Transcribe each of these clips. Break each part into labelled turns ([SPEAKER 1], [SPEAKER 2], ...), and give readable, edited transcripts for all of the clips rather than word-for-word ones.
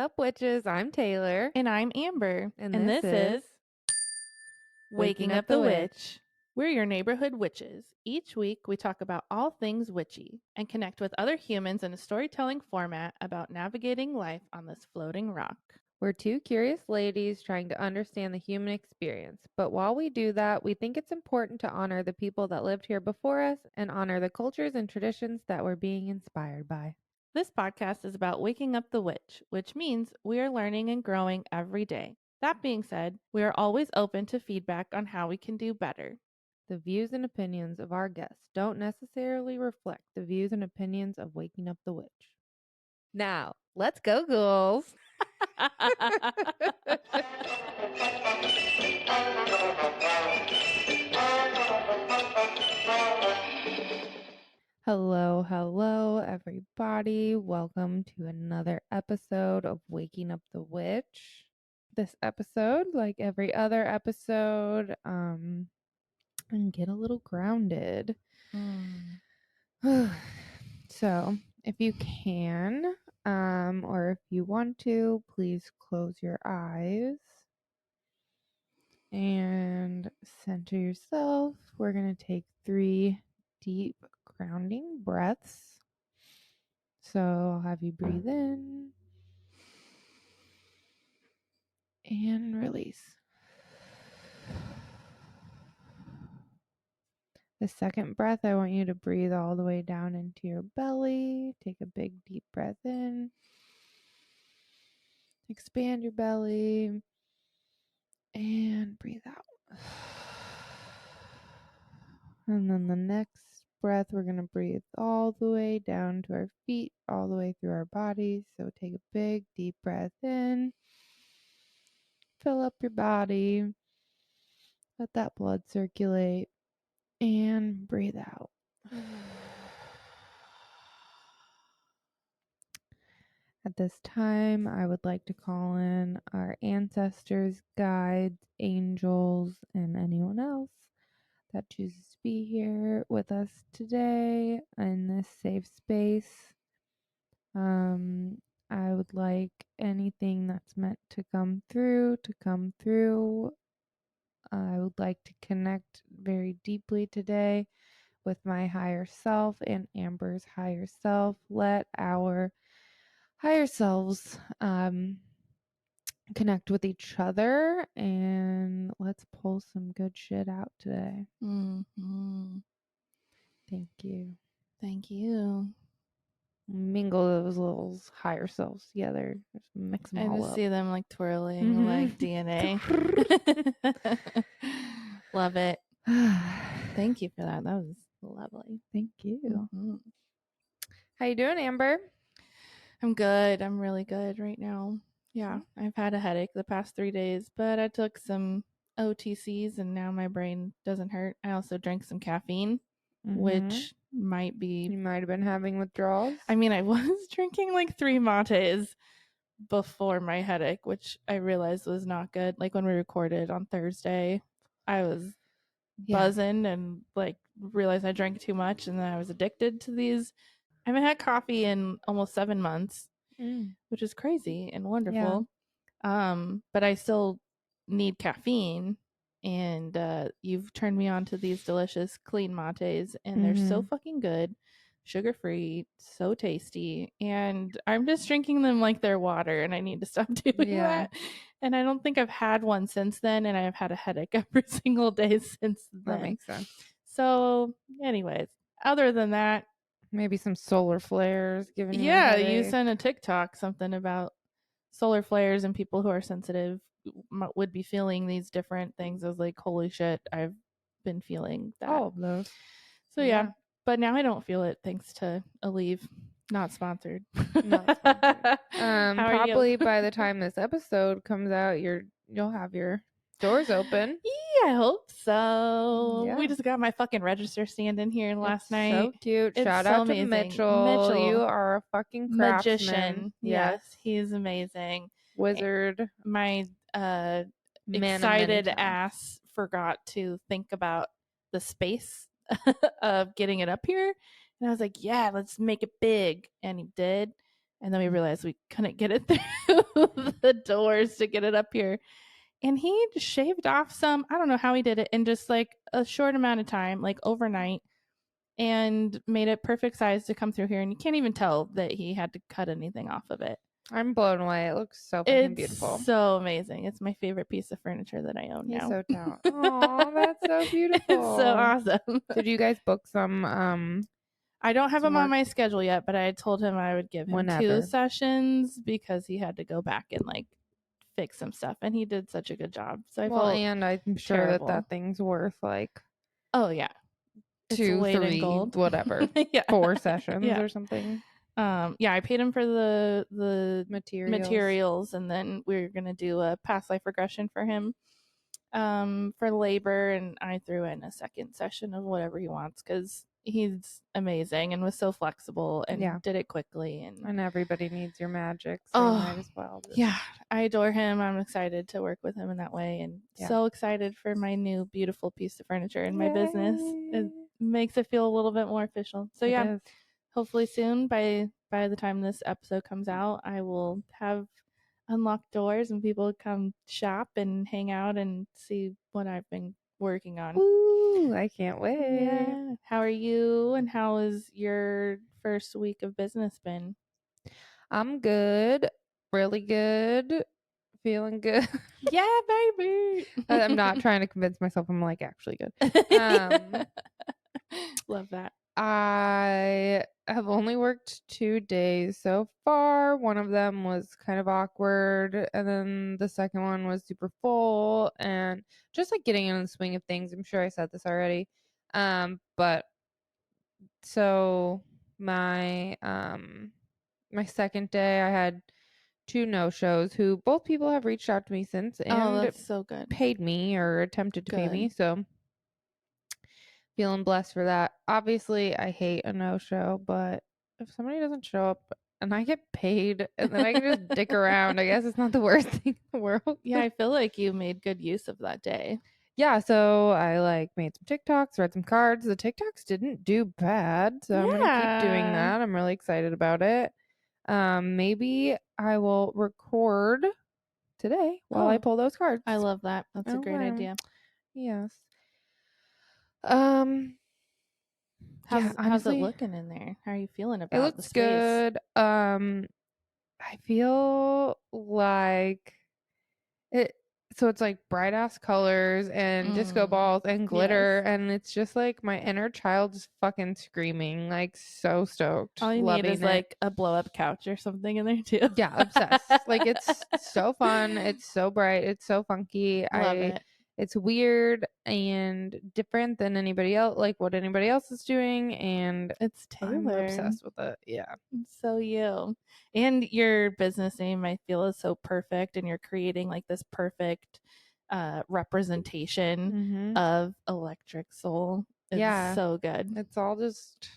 [SPEAKER 1] up, witches? I'm Taylor.
[SPEAKER 2] And I'm Amber.
[SPEAKER 1] And this is
[SPEAKER 2] Waking Up the Witch. We're your neighborhood witches. Each week, we talk about all things witchy and connect with other humans in a storytelling format about navigating life on this floating rock.
[SPEAKER 1] We're two curious ladies trying to understand the human experience. But while we do that, we think it's important to honor the people that lived here before us and honor the cultures and traditions that we're being inspired by.
[SPEAKER 2] This podcast is about waking up the witch, which means we are learning and growing every day. That being said, we are always open to feedback on how we can do better.
[SPEAKER 1] The views and opinions of our guests don't necessarily reflect the views and opinions of Waking Up the Witch. Now, let's go, ghouls. Hello, everybody. Welcome to another episode of Waking Up the Witch. This episode, like every other episode, and get a little grounded. So, if you can, or if you want to, please close your eyes and center yourself. We're going to take 3 deep grounding breaths. So I'll have you breathe in and release. The second breath, I want you to breathe all the way down into your belly. Take a big deep breath in. Expand your belly and breathe out. And then the next breath, we're going to breathe all the way down to our feet, all the way through our bodies. So take a big deep breath in. Fill up your body. Let that blood circulate. And breathe out. At this time, I would like to call in our ancestors, guides, angels, and anyone else that chooses to be here with us today in this safe space. I would like anything that's meant to come through to come through. I would like to connect very deeply today with my higher self and Amber's higher self. Let our higher selves connect with each other, and let's pull some good shit out today. Thank you.
[SPEAKER 2] Thank you.
[SPEAKER 1] Mingle those little higher selves together. Just mix them
[SPEAKER 2] I
[SPEAKER 1] all
[SPEAKER 2] just
[SPEAKER 1] up.
[SPEAKER 2] see them like twirling like DNA. Love it. Thank you for that. That was lovely.
[SPEAKER 1] Thank you.
[SPEAKER 2] Mm-hmm.
[SPEAKER 1] How you doing, Amber?
[SPEAKER 2] I'm good. I'm really good right now. Yeah, I've had a headache the past 3 days, but I took some OTCs and now my brain doesn't hurt. I also drank some caffeine, which might be...
[SPEAKER 1] You might have been having withdrawals.
[SPEAKER 2] I mean, I was drinking like 3 mates before my headache, which I realized was not good. Like when we recorded on Thursday, I was buzzing and like realized I drank too much, and then I was addicted to these. I haven't had coffee in almost 7 months, which is crazy and wonderful. But I still need caffeine, and you've turned me on to these delicious clean mates, and they're so fucking good, sugar-free, so tasty, and I'm just drinking them like they're water, and I need to stop doing that. And I don't think I've had one since then, and I've had a headache every single day since then.
[SPEAKER 1] That makes sense.
[SPEAKER 2] So anyways, other than that,
[SPEAKER 1] maybe some solar flares giving you a headache.
[SPEAKER 2] you sent a TikTok something about solar flares and people who are sensitive would be feeling these different things. I was like, holy shit, I've been feeling that.
[SPEAKER 1] All of those.
[SPEAKER 2] So yeah, but now I don't feel it thanks to Aleve. Not sponsored.
[SPEAKER 1] Not sponsored. Probably by the time this episode comes out, you'll have your doors open.
[SPEAKER 2] Yeah, I hope so.
[SPEAKER 1] Yeah.
[SPEAKER 2] We just got my fucking register stand in here last night.
[SPEAKER 1] So cute.
[SPEAKER 2] It's
[SPEAKER 1] Shout
[SPEAKER 2] so
[SPEAKER 1] out
[SPEAKER 2] amazing.
[SPEAKER 1] to Mitchell. You are a fucking craftsman.
[SPEAKER 2] Magician. Yes, he's amazing.
[SPEAKER 1] Wizard.
[SPEAKER 2] My excited ass forgot to think about the space of getting it up here. And I was like, yeah, let's make it big. And he did. And then we realized we couldn't get it through the doors to get it up here. And he just shaved off some, I don't know how he did it, in just like a short amount of time, like overnight, and made it perfect size to come through here. And you can't even tell that he had to cut anything off of it.
[SPEAKER 1] I'm blown away. It looks so fucking beautiful.
[SPEAKER 2] It's so amazing. It's my favorite piece of furniture that I own
[SPEAKER 1] He's
[SPEAKER 2] now.
[SPEAKER 1] so talented. Oh, that's so beautiful.
[SPEAKER 2] It's so awesome.
[SPEAKER 1] Did you guys book some
[SPEAKER 2] I don't have
[SPEAKER 1] some
[SPEAKER 2] him on
[SPEAKER 1] work?
[SPEAKER 2] my schedule yet, but I told him I would give him
[SPEAKER 1] Whenever.
[SPEAKER 2] 2 sessions because he had to go back and like fix some stuff, and he did such a good job. So I felt
[SPEAKER 1] and I'm sure
[SPEAKER 2] terrible.
[SPEAKER 1] that thing's worth like
[SPEAKER 2] Oh yeah, it's
[SPEAKER 1] 2,
[SPEAKER 2] weight in
[SPEAKER 1] 3,
[SPEAKER 2] gold.
[SPEAKER 1] whatever,
[SPEAKER 2] Yeah.
[SPEAKER 1] 4 sessions
[SPEAKER 2] Yeah.
[SPEAKER 1] or something.
[SPEAKER 2] Yeah, I paid him for the materials, and then we're gonna do a past life regression for him for labor, and I threw in a second session of whatever he wants because he's amazing and was so flexible and did it quickly,
[SPEAKER 1] and everybody needs your magic, so you might as well just...
[SPEAKER 2] Yeah, I adore him. I'm excited to work with him in that way, and so excited for my new beautiful piece of furniture in my business. It makes it feel a little bit more official. So yeah, hopefully soon, by the time this episode comes out, I will have unlocked doors and people come shop and hang out and see what I've been working on.
[SPEAKER 1] Ooh, I can't wait.
[SPEAKER 2] Yeah. How are you, and how has your first week of business been?
[SPEAKER 1] I'm good. Really good. Feeling good.
[SPEAKER 2] Yeah, baby.
[SPEAKER 1] I'm not trying to convince myself I'm like actually good.
[SPEAKER 2] Love that.
[SPEAKER 1] I have only worked 2 days so far. One of them was kind of awkward, and then the second one was super full, and just like getting in the swing of things. I'm sure I said this already. But so my my second day I had 2 no-shows who both people have reached out to me since and
[SPEAKER 2] that's so good.
[SPEAKER 1] paid me or attempted to pay me. So feeling blessed for that. Obviously, I hate a no-show, but if somebody doesn't show up and I get paid and then I can just dick around, I guess it's not the worst thing in the world.
[SPEAKER 2] Yeah, I feel like you made good use of that day.
[SPEAKER 1] Yeah, so I like made some TikToks, read some cards. The TikToks didn't do bad, so I'm gonna keep doing that. I'm really excited about it. Maybe I will record today while I pull those cards.
[SPEAKER 2] I love that. That's a great idea.
[SPEAKER 1] Yes.
[SPEAKER 2] How's it looking in there? How are you feeling about the space?
[SPEAKER 1] It looks good. I feel like it. So it's like bright ass colors and disco balls and glitter, and it's just like my inner child is fucking screaming, like so stoked.
[SPEAKER 2] All you need is like a blow up couch or something in there too.
[SPEAKER 1] Yeah, obsessed. Like it's so fun. It's so bright. It's so funky.
[SPEAKER 2] Love it.
[SPEAKER 1] It's weird and different than anybody else, like what anybody else is doing, and
[SPEAKER 2] it's Taylar.
[SPEAKER 1] I'm obsessed with it. Yeah.
[SPEAKER 2] So you. And your business name, I feel, is so perfect, and you're creating like this perfect representation of Electric Soul. It's so good.
[SPEAKER 1] It's all just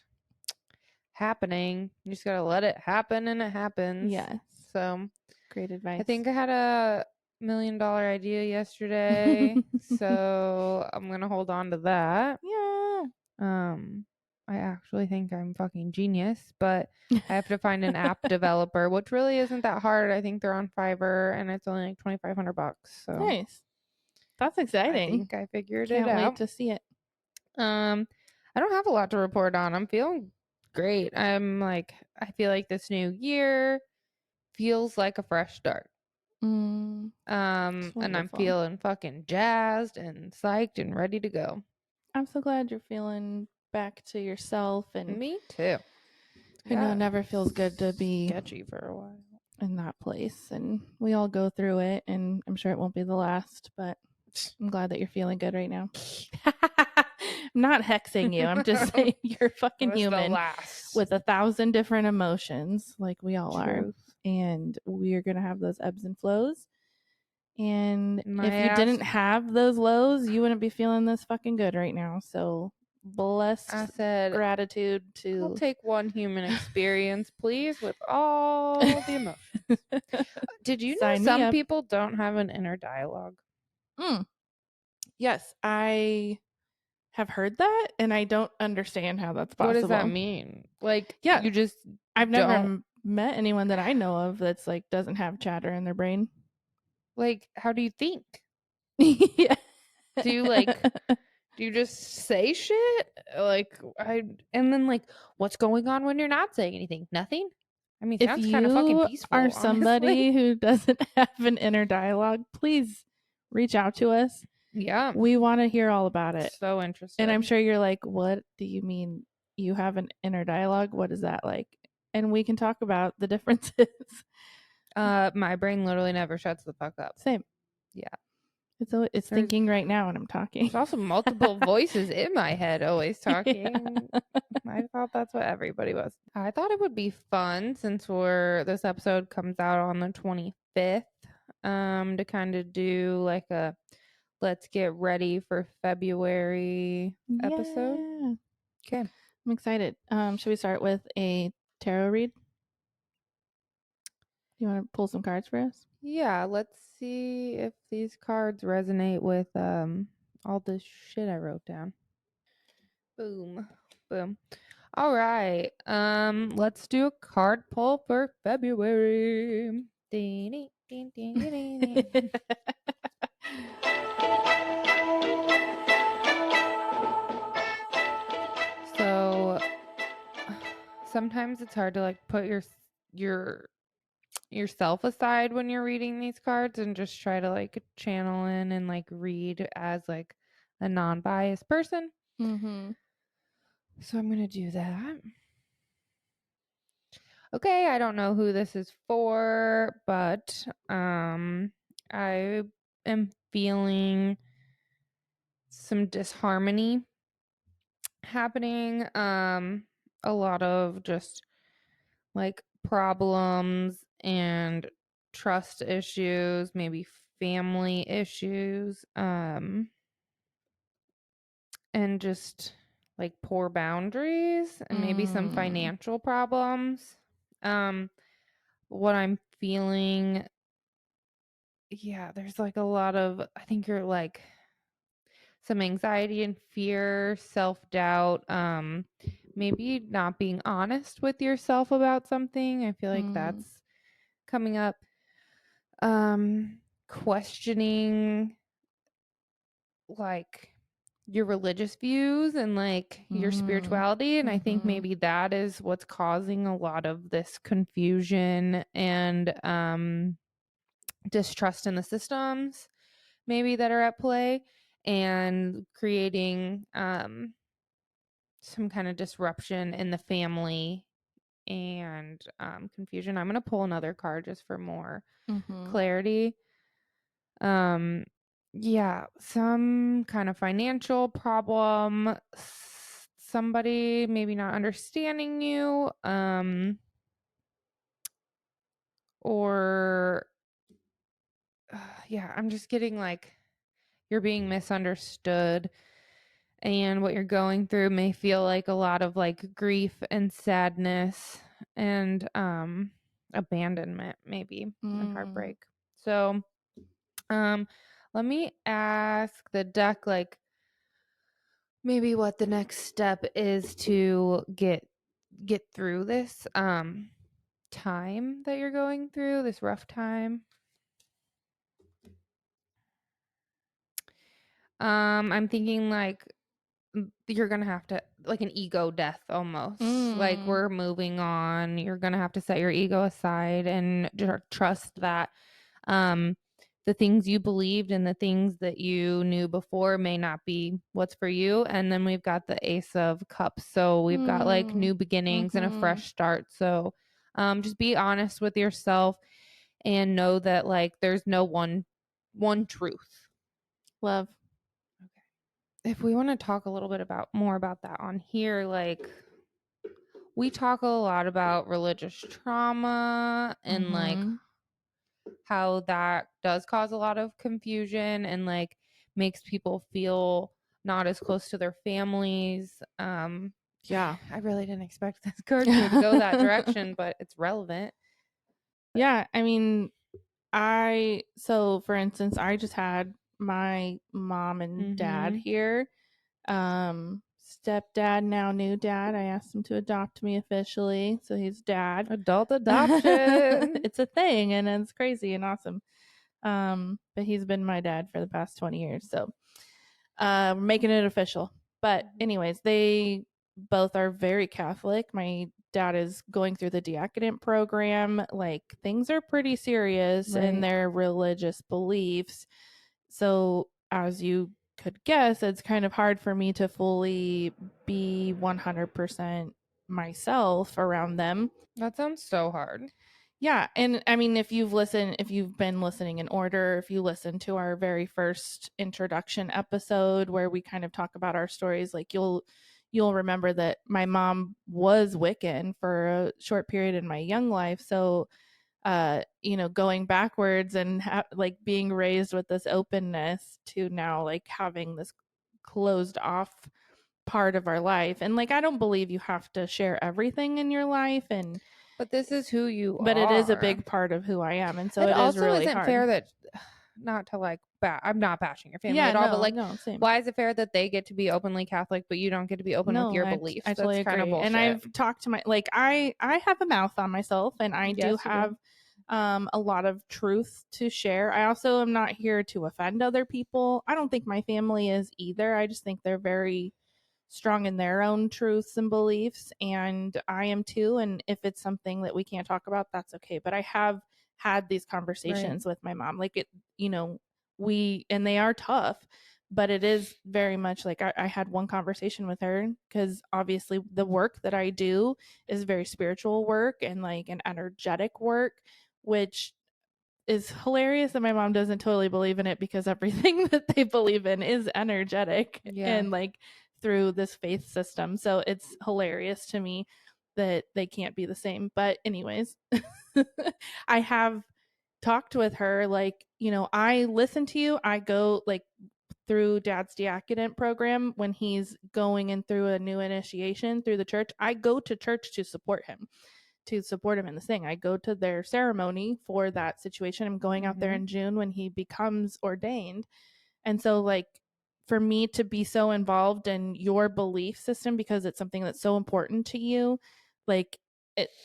[SPEAKER 1] happening. You just gotta let it happen, and it happens.
[SPEAKER 2] Yes.
[SPEAKER 1] So
[SPEAKER 2] great advice.
[SPEAKER 1] I think I had a $1 million idea yesterday, so I'm gonna hold on to that.
[SPEAKER 2] Yeah.
[SPEAKER 1] I actually think I'm fucking genius, but I have to find an app developer, which really isn't that hard. I think they're on Fiverr, and it's only like $2,500. So
[SPEAKER 2] nice. That's exciting.
[SPEAKER 1] I think I figured
[SPEAKER 2] Can't
[SPEAKER 1] it out.
[SPEAKER 2] Can't wait to see it.
[SPEAKER 1] I don't have a lot to report on. I'm feeling great. I feel like this new year feels like a fresh start. And I'm feeling fucking jazzed and psyched and ready to go.
[SPEAKER 2] I'm so glad you're feeling back to yourself. And
[SPEAKER 1] me too.
[SPEAKER 2] I know it never feels good to be
[SPEAKER 1] sketchy for a while
[SPEAKER 2] in that place, and we all go through it, and I'm sure it won't be the last, but I'm glad that you're feeling good right now. I'm not hexing you. I'm just saying you're fucking human with 1,000 different emotions, like we all are. And we're going to have those ebbs and flows. And if you didn't have those lows, you wouldn't be feeling this fucking good right now. So blessed gratitude to...
[SPEAKER 1] I'll take one human experience, please, with all the emotions. Did you know some people don't have an inner dialogue?
[SPEAKER 2] Yes, I have heard that, and I don't understand how that's possible.
[SPEAKER 1] What does that mean? Like,
[SPEAKER 2] yeah,
[SPEAKER 1] you just
[SPEAKER 2] I've never met anyone that I know of that's like doesn't have chatter in their brain.
[SPEAKER 1] Like, how do you think?
[SPEAKER 2] Yeah.
[SPEAKER 1] Do you like do you just say shit? Like and then like what's going on when you're not saying anything? Nothing? I mean,
[SPEAKER 2] If
[SPEAKER 1] sounds kind of fucking
[SPEAKER 2] you are
[SPEAKER 1] peaceful, honestly.
[SPEAKER 2] somebody who doesn't have an inner dialogue, please reach out to us.
[SPEAKER 1] Yeah.
[SPEAKER 2] We want to hear all about it.
[SPEAKER 1] So
[SPEAKER 2] And
[SPEAKER 1] interested.
[SPEAKER 2] I'm sure you're like, what do you mean you have an inner dialogue? What is that like? And we can talk about the differences.
[SPEAKER 1] My brain literally never shuts the fuck up.
[SPEAKER 2] Same.
[SPEAKER 1] Yeah.
[SPEAKER 2] It's thinking right now when I'm talking.
[SPEAKER 1] There's also multiple voices in my head always talking.
[SPEAKER 2] Yeah.
[SPEAKER 1] I thought that's what everybody was. I thought it would be fun since this episode comes out on the 25th, to kind of do like a let's get ready for February episode.
[SPEAKER 2] Yeah.
[SPEAKER 1] Okay.
[SPEAKER 2] I'm excited. Should we start with a tarot read? You want to pull some cards for us?
[SPEAKER 1] Yeah, let's see if these cards resonate with all the shit I wrote down. Boom. Boom. All right. Let's do a card pull for February. So sometimes it's hard to like put your yourself aside when you're reading these cards and just try to like channel in and like read as like a non-biased person.
[SPEAKER 2] Mm-hmm.
[SPEAKER 1] So I'm gonna do that. Okay, I don't know who this is for, but I am feeling some disharmony happening. A lot of just like problems and trust issues, maybe family issues, and just like poor boundaries and maybe some financial problems. What I'm feeling, yeah, there's like a lot of, I think you're like some anxiety and fear, self-doubt, maybe not being honest with yourself about something. I feel like that's coming up. Questioning like your religious views and like your spirituality, and I think maybe that is what's causing a lot of this confusion and distrust in the systems maybe that are at play and creating some kind of disruption in the family and confusion. I'm going to pull another card just for more clarity. Yeah, some kind of financial problem, somebody maybe not understanding you, or yeah, I'm just getting like you're being misunderstood and what you're going through may feel like a lot of like grief and sadness and abandonment maybe and heartbreak. So let me ask the deck like maybe what the next step is to get through this time that you're going through, this rough time. I'm thinking like you're gonna have to like an ego death almost. Like we're moving on. You're gonna have to set your ego aside and trust that the things you believed and the things that you knew before may not be what's for you. And then we've got the Ace of Cups. So we've got like new beginnings and a fresh start. So just be honest with yourself and know that like there's no one truth.
[SPEAKER 2] Love.
[SPEAKER 1] Okay. If we want to talk a little bit more about that on here, like we talk a lot about religious trauma and like how that does cause a lot of confusion and like makes people feel not as close to their families.
[SPEAKER 2] Yeah.
[SPEAKER 1] I really didn't expect this card to go that direction, but it's relevant.
[SPEAKER 2] Yeah, I mean, so for instance, I just had my mom and dad here stepdad, now new dad. I asked him to adopt me officially, so he's dad.
[SPEAKER 1] Adult adoption.
[SPEAKER 2] It's a thing, and it's crazy and awesome. But he's been my dad for the past 20 years, so we're making it official. But anyways, they both are very Catholic. My dad is going through the diaconate program. Like, things are pretty serious in their religious beliefs. So, as you could guess, it's kind of hard for me to fully be 100% myself around them.
[SPEAKER 1] That sounds so hard.
[SPEAKER 2] Yeah, and I mean, if you've been listening in order, if you listen to our very first introduction episode where we kind of talk about our stories, like you'll remember that my mom was Wiccan for a short period in my young life. So, going backwards and like being raised with this openness to now like having this closed off part of our life. And like, I don't believe you have to share everything in your life,
[SPEAKER 1] but this is who you
[SPEAKER 2] but
[SPEAKER 1] are.
[SPEAKER 2] it is a big part of who I am, and so
[SPEAKER 1] it
[SPEAKER 2] it is
[SPEAKER 1] also
[SPEAKER 2] really
[SPEAKER 1] isn't
[SPEAKER 2] hard.
[SPEAKER 1] fair that, not to like I'm not bashing your family at all, but like,
[SPEAKER 2] same.
[SPEAKER 1] why is it fair that they get to be openly Catholic but you don't get to be open with your beliefs?
[SPEAKER 2] I totally
[SPEAKER 1] That's kind of
[SPEAKER 2] agree.
[SPEAKER 1] bullshit.
[SPEAKER 2] And I've talked to my, like, I have a mouth on myself, and I do have a lot of truth to share. I also am not here to offend other people. I don't think my family is either. I just think they're very strong in their own truths and beliefs, and I am too. And if it's something that we can't talk about, that's okay. But I have had these conversations with my mom, like, and they are tough, but it is very much like I had one conversation with her, because obviously the work that I do is very spiritual work and like an energetic work, which is hilarious that my mom doesn't totally believe in it, because everything that they believe in is energetic and like through this faith system. So it's hilarious to me that they can't be the same. But anyways, I have talked with her, like, I listen to you. I go like through dad's diaconate program when he's going in through a new initiation through the church. I go to church to support him in this thing. I go to their ceremony for that situation. I'm going out there in June when he becomes ordained. And so, like, for me to be so involved in your belief system because it's something that's so important to you, like,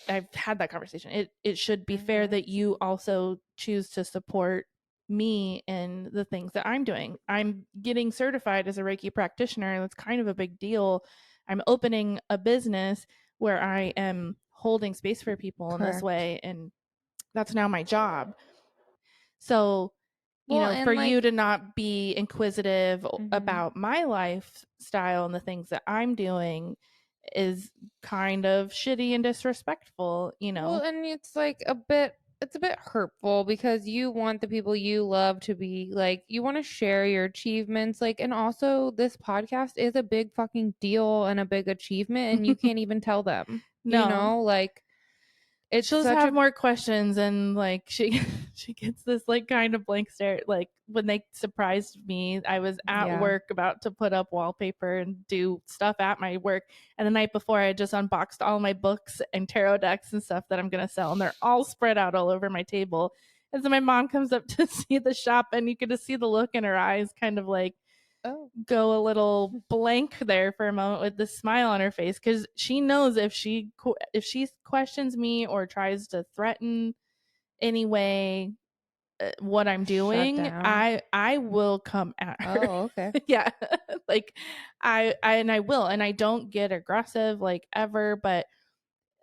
[SPEAKER 2] I've had that conversation. It should be fair that you also choose to support me in the things that I'm doing. I'm getting certified as a Reiki practitioner. That's kind of a big deal. I'm opening a business where I am holding space for people in this way, and that's now my job. So, for you to not be inquisitive about my lifestyle and the things that I'm doing is kind of shitty and disrespectful,
[SPEAKER 1] Well, and it's like it's a bit hurtful because you want the people you love to be like, you want to share your achievements, like, and also this podcast is a big fucking deal and a big achievement, and you can't even tell them.
[SPEAKER 2] No.
[SPEAKER 1] Like,
[SPEAKER 2] she'll have more questions, and like she gets this like kind of blank stare. Like, when they surprised me, I was at work about to put up wallpaper and do stuff at my work, and the night before I had just unboxed all my books and tarot decks and stuff that I'm gonna sell, and they're all spread out all over my table. And so my mom comes up to see the shop, and you could just see the look in her eyes, kind of like go a little blank there for a moment with this smile on her face, because she knows if she questions me or tries to threaten anyway what I'm doing, I will come at her.
[SPEAKER 1] Oh, okay.
[SPEAKER 2] Yeah. Like, I will, and I don't get aggressive like ever, but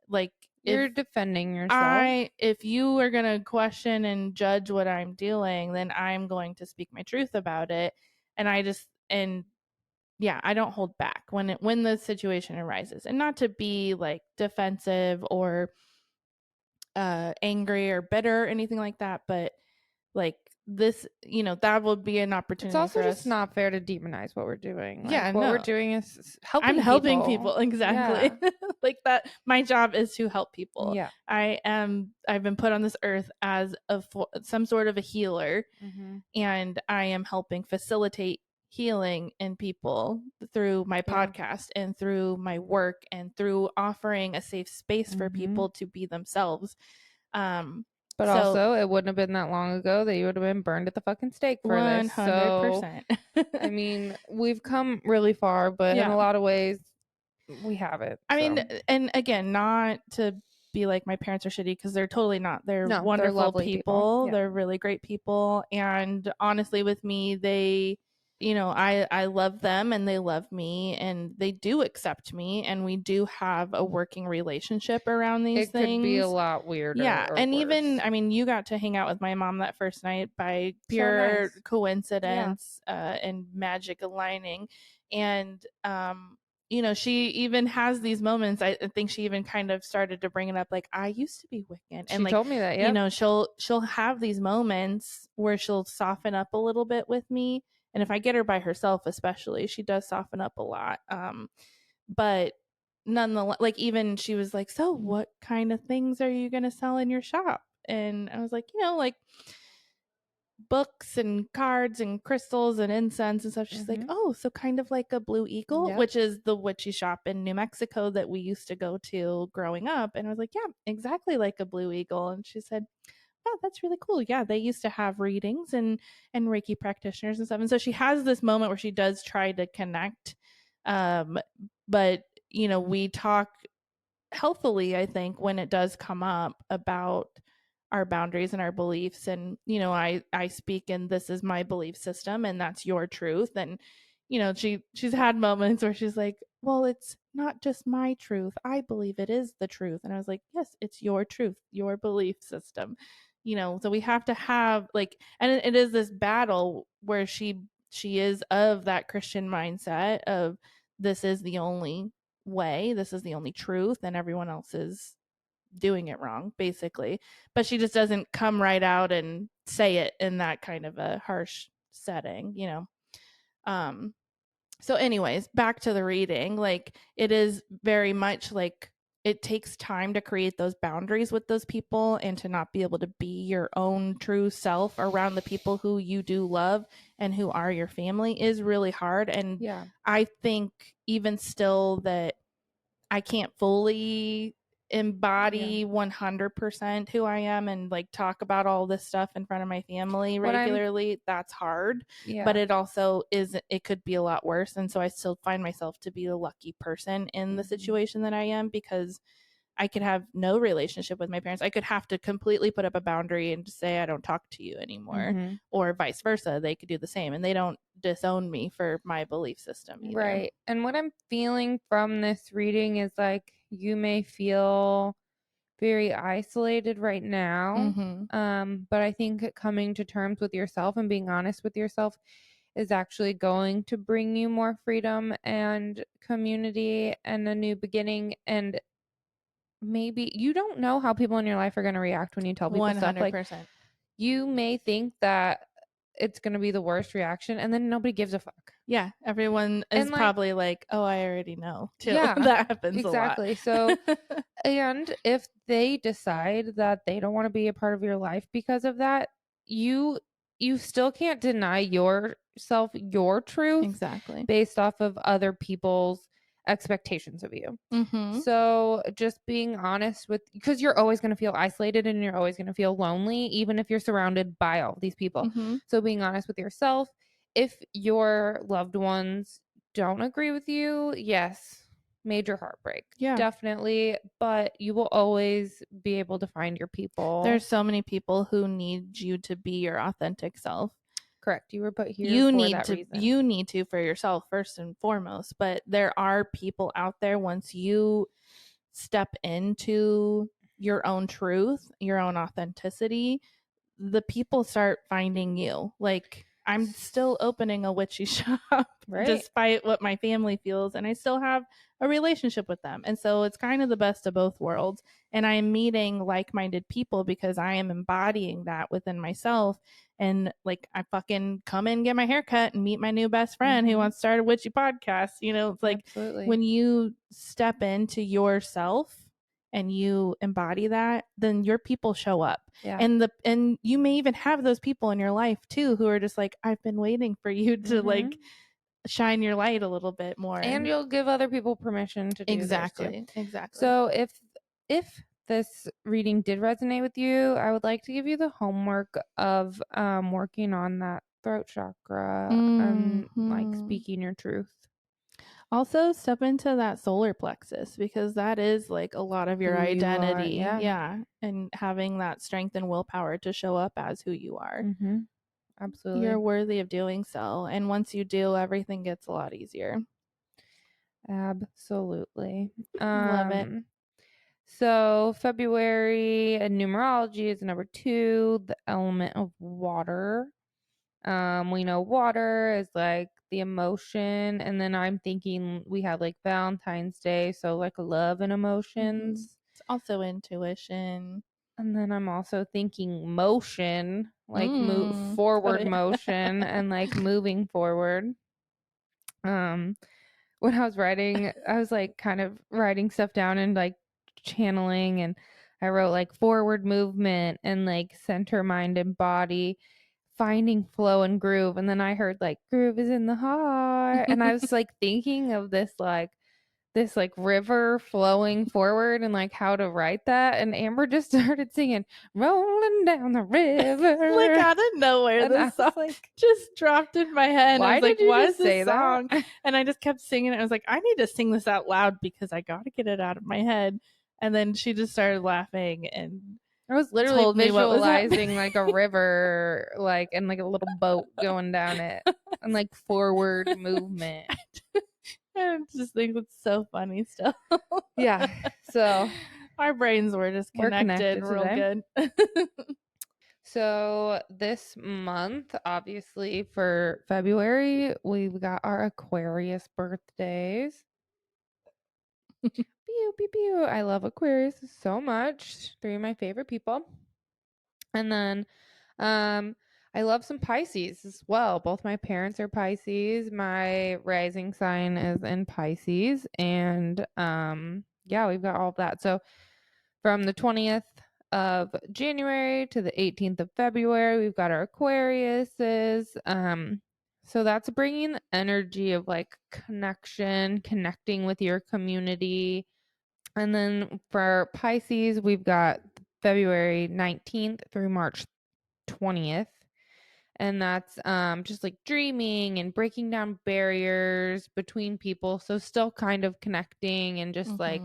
[SPEAKER 2] like,
[SPEAKER 1] you're defending yourself.
[SPEAKER 2] If you are going to question and judge what I'm doing, then I'm going to speak my truth about it. And I don't hold back when the situation arises, and not to be like defensive or angry or bitter or anything like that, but like this, that would be an opportunity.
[SPEAKER 1] It's also
[SPEAKER 2] for
[SPEAKER 1] just
[SPEAKER 2] us.
[SPEAKER 1] Not fair to demonize what we're doing. Like,
[SPEAKER 2] Yeah,
[SPEAKER 1] what we're doing is helping.
[SPEAKER 2] I'm helping people. Exactly.
[SPEAKER 1] Yeah.
[SPEAKER 2] Like that. My job is to help people.
[SPEAKER 1] Yeah.
[SPEAKER 2] I've been put on this earth as some sort of a healer, and I am helping facilitate healing in people through my podcast and through my work and through offering a safe space for people to be themselves.
[SPEAKER 1] But
[SPEAKER 2] So
[SPEAKER 1] also, it wouldn't have been that long ago that you would have been burned at the fucking stake for this. So,
[SPEAKER 2] 100%.
[SPEAKER 1] I mean, we've come really far, but in a
[SPEAKER 2] Yeah.
[SPEAKER 1] lot of ways, we haven't.
[SPEAKER 2] I mean,
[SPEAKER 1] So,
[SPEAKER 2] and again, not to be like my parents are shitty, because they're totally not. They're
[SPEAKER 1] no, they're
[SPEAKER 2] wonderful
[SPEAKER 1] lovely people.
[SPEAKER 2] people.
[SPEAKER 1] Yeah.
[SPEAKER 2] They're really great people. And honestly, with me, they, I love them and they love me and they do accept me, and we do have a working relationship around these
[SPEAKER 1] It
[SPEAKER 2] things.
[SPEAKER 1] could be a lot weirder.
[SPEAKER 2] Yeah.
[SPEAKER 1] Or
[SPEAKER 2] And
[SPEAKER 1] worse.
[SPEAKER 2] even, I mean, you got to hang out with my mom that first night by pure
[SPEAKER 1] nice.
[SPEAKER 2] coincidence, and magic aligning. And, she even has these moments. I think she even kind of started to bring it up, like, I used to be Wiccan.
[SPEAKER 1] She
[SPEAKER 2] And like,
[SPEAKER 1] told me that, yeah.
[SPEAKER 2] she'll have these moments where she'll soften up a little bit with me. And if I get her by herself, especially, she does soften up a lot. But nonetheless, like, even she was like, so what kind of things are you going to sell in your shop? And I was like, like books and cards and crystals and incense and stuff. She's like, oh, so kind of like a Blue Eagle,
[SPEAKER 1] Yep.
[SPEAKER 2] which is the witchy shop in New Mexico that we used to go to growing up. And I was like, yeah, exactly like a Blue Eagle. And she said, oh, that's really cool. Yeah, they used to have readings and Reiki practitioners and stuff. And so she has this moment where she does try to connect. But we talk healthily, I think, when it does come up about our boundaries and our beliefs. And I speak, and this is my belief system and that's your truth. And she's had moments where she's like, well, it's not just my truth, I believe it is the truth. And I was like, yes, it's your truth, your belief system. So we have to have, like, and it is this battle where she is of that Christian mindset of, this is the only way, this is the only truth, and everyone else is doing it wrong, basically. But she just doesn't come right out and say it in that kind of a harsh setting. um so anyways, back to the reading. Like, it is very much like, it takes time to create those boundaries with those people, and to not be able to be your own true self around the people who you do love and who are your family is really hard. And
[SPEAKER 1] yeah,
[SPEAKER 2] I think even still that I can't fully embody 100% who I am and like talk about all this stuff in front of my family regularly. That's hard. But it also is, it could be a lot worse. And so I still find myself to be the lucky person in the situation that I am, because I could have no relationship with my parents. I could have to completely put up a boundary and just say, I don't talk to you anymore, or vice versa. They could do the same, and they don't disown me for my belief system either.
[SPEAKER 1] Right. And what I'm feeling from this reading is like, you may feel very isolated right now. But I think coming to terms with yourself and being honest with yourself is actually going to bring you more freedom and community and a new beginning. And maybe you don't know how people in your life are going to react when you tell people 100%. Stuff. Like, you may think that it's going to be the worst reaction, and then nobody gives a fuck.
[SPEAKER 2] Yeah, everyone is probably like, oh, I already know too.
[SPEAKER 1] Yeah,
[SPEAKER 2] that happens
[SPEAKER 1] exactly.
[SPEAKER 2] a lot.
[SPEAKER 1] So, and if they decide that they don't want to be a part of your life because of that, you still can't deny yourself your truth,
[SPEAKER 2] exactly,
[SPEAKER 1] based off of other people's expectations of you. So just being honest with, because you're always going to feel isolated and you're always going to feel lonely, even if you're surrounded by all these people. So being honest with yourself. If your loved ones don't agree with you, yes, major heartbreak. Yeah, definitely. But you will always be able to find your people.
[SPEAKER 2] There's so many people who need you to be your authentic self.
[SPEAKER 1] Correct. You were put here for that reason.
[SPEAKER 2] You need to for yourself first and foremost. But there are people out there, once you step into your own truth, your own authenticity, the people start finding you. Like, I'm still opening a witchy shop, right, despite what my family feels, and I still have a relationship with them. And so it's kind of the best of both worlds. And I am meeting like-minded people because I am embodying that within myself. And like, I fucking come in, get my hair cut, and meet my new best friend who wants to start a witchy podcast. It's like, absolutely, when you step into yourself and you embody that, then your people show up. Yeah. And you may even have those people in your life too who are just like, I've been waiting for you to like shine your light a little bit more.
[SPEAKER 1] And you'll give other people permission to do
[SPEAKER 2] exactly
[SPEAKER 1] theirs too.
[SPEAKER 2] Exactly.
[SPEAKER 1] So if this reading did resonate with you, I would like to give you the homework of working on that throat chakra and like
[SPEAKER 2] Mhm.
[SPEAKER 1] speaking your truth.
[SPEAKER 2] Also, step into that solar plexus because that is like a lot of your
[SPEAKER 1] Who you are,
[SPEAKER 2] identity.
[SPEAKER 1] yeah.
[SPEAKER 2] Yeah. And having that strength and willpower to show up as who you are.
[SPEAKER 1] Mm-hmm. Absolutely.
[SPEAKER 2] You're worthy of doing so. And once you do, everything gets a lot easier.
[SPEAKER 1] Absolutely.
[SPEAKER 2] Love it.
[SPEAKER 1] So February in numerology is number 2, the element of water. We know water is like the emotion, and then I'm thinking we have like Valentine's Day, so like love and emotions.
[SPEAKER 2] It's also intuition.
[SPEAKER 1] And then I'm also thinking motion, like move
[SPEAKER 2] Oh,
[SPEAKER 1] forward
[SPEAKER 2] yeah.
[SPEAKER 1] motion and like moving forward. When I was writing, I was like kind of writing stuff down and like channeling, and I wrote like forward movement and like center mind and body, finding flow and groove. And then I heard like groove is in the heart. And I was like thinking of this like river flowing forward and like how to write that. And Amber just started singing rolling down the river.
[SPEAKER 2] Like out of nowhere,
[SPEAKER 1] And I
[SPEAKER 2] this song
[SPEAKER 1] was like,
[SPEAKER 2] just dropped in my head. And I
[SPEAKER 1] why
[SPEAKER 2] was like,
[SPEAKER 1] did you
[SPEAKER 2] why is
[SPEAKER 1] just
[SPEAKER 2] this
[SPEAKER 1] say
[SPEAKER 2] song?
[SPEAKER 1] that?
[SPEAKER 2] And I just kept singing it. I was like, I need to sing this out loud because I got to get it out of my head. And then she just started laughing and
[SPEAKER 1] I was literally
[SPEAKER 2] told me what was
[SPEAKER 1] visualizing like a river, like, and like a little boat going down it and like forward movement.
[SPEAKER 2] I just think it's so funny still.
[SPEAKER 1] Yeah. So
[SPEAKER 2] our brains were just
[SPEAKER 1] we're
[SPEAKER 2] connected
[SPEAKER 1] connected
[SPEAKER 2] real
[SPEAKER 1] today.
[SPEAKER 2] good.
[SPEAKER 1] So this month, obviously for February, we've got our Aquarius birthdays. Pew, pew, pew. I love Aquarius so much. 3 of my favorite people. And then I love some Pisces as well. Both my parents are Pisces. My rising sign is in Pisces. And yeah, we've got all of that. So from the 20th of January to the 18th of February, we've got our Aquariuses. So that's bringing the energy of like connection, connecting with your community. And then for Pisces, we've got February 19th through March 20th. And that's just like dreaming and breaking down barriers between people. So still kind of connecting and just like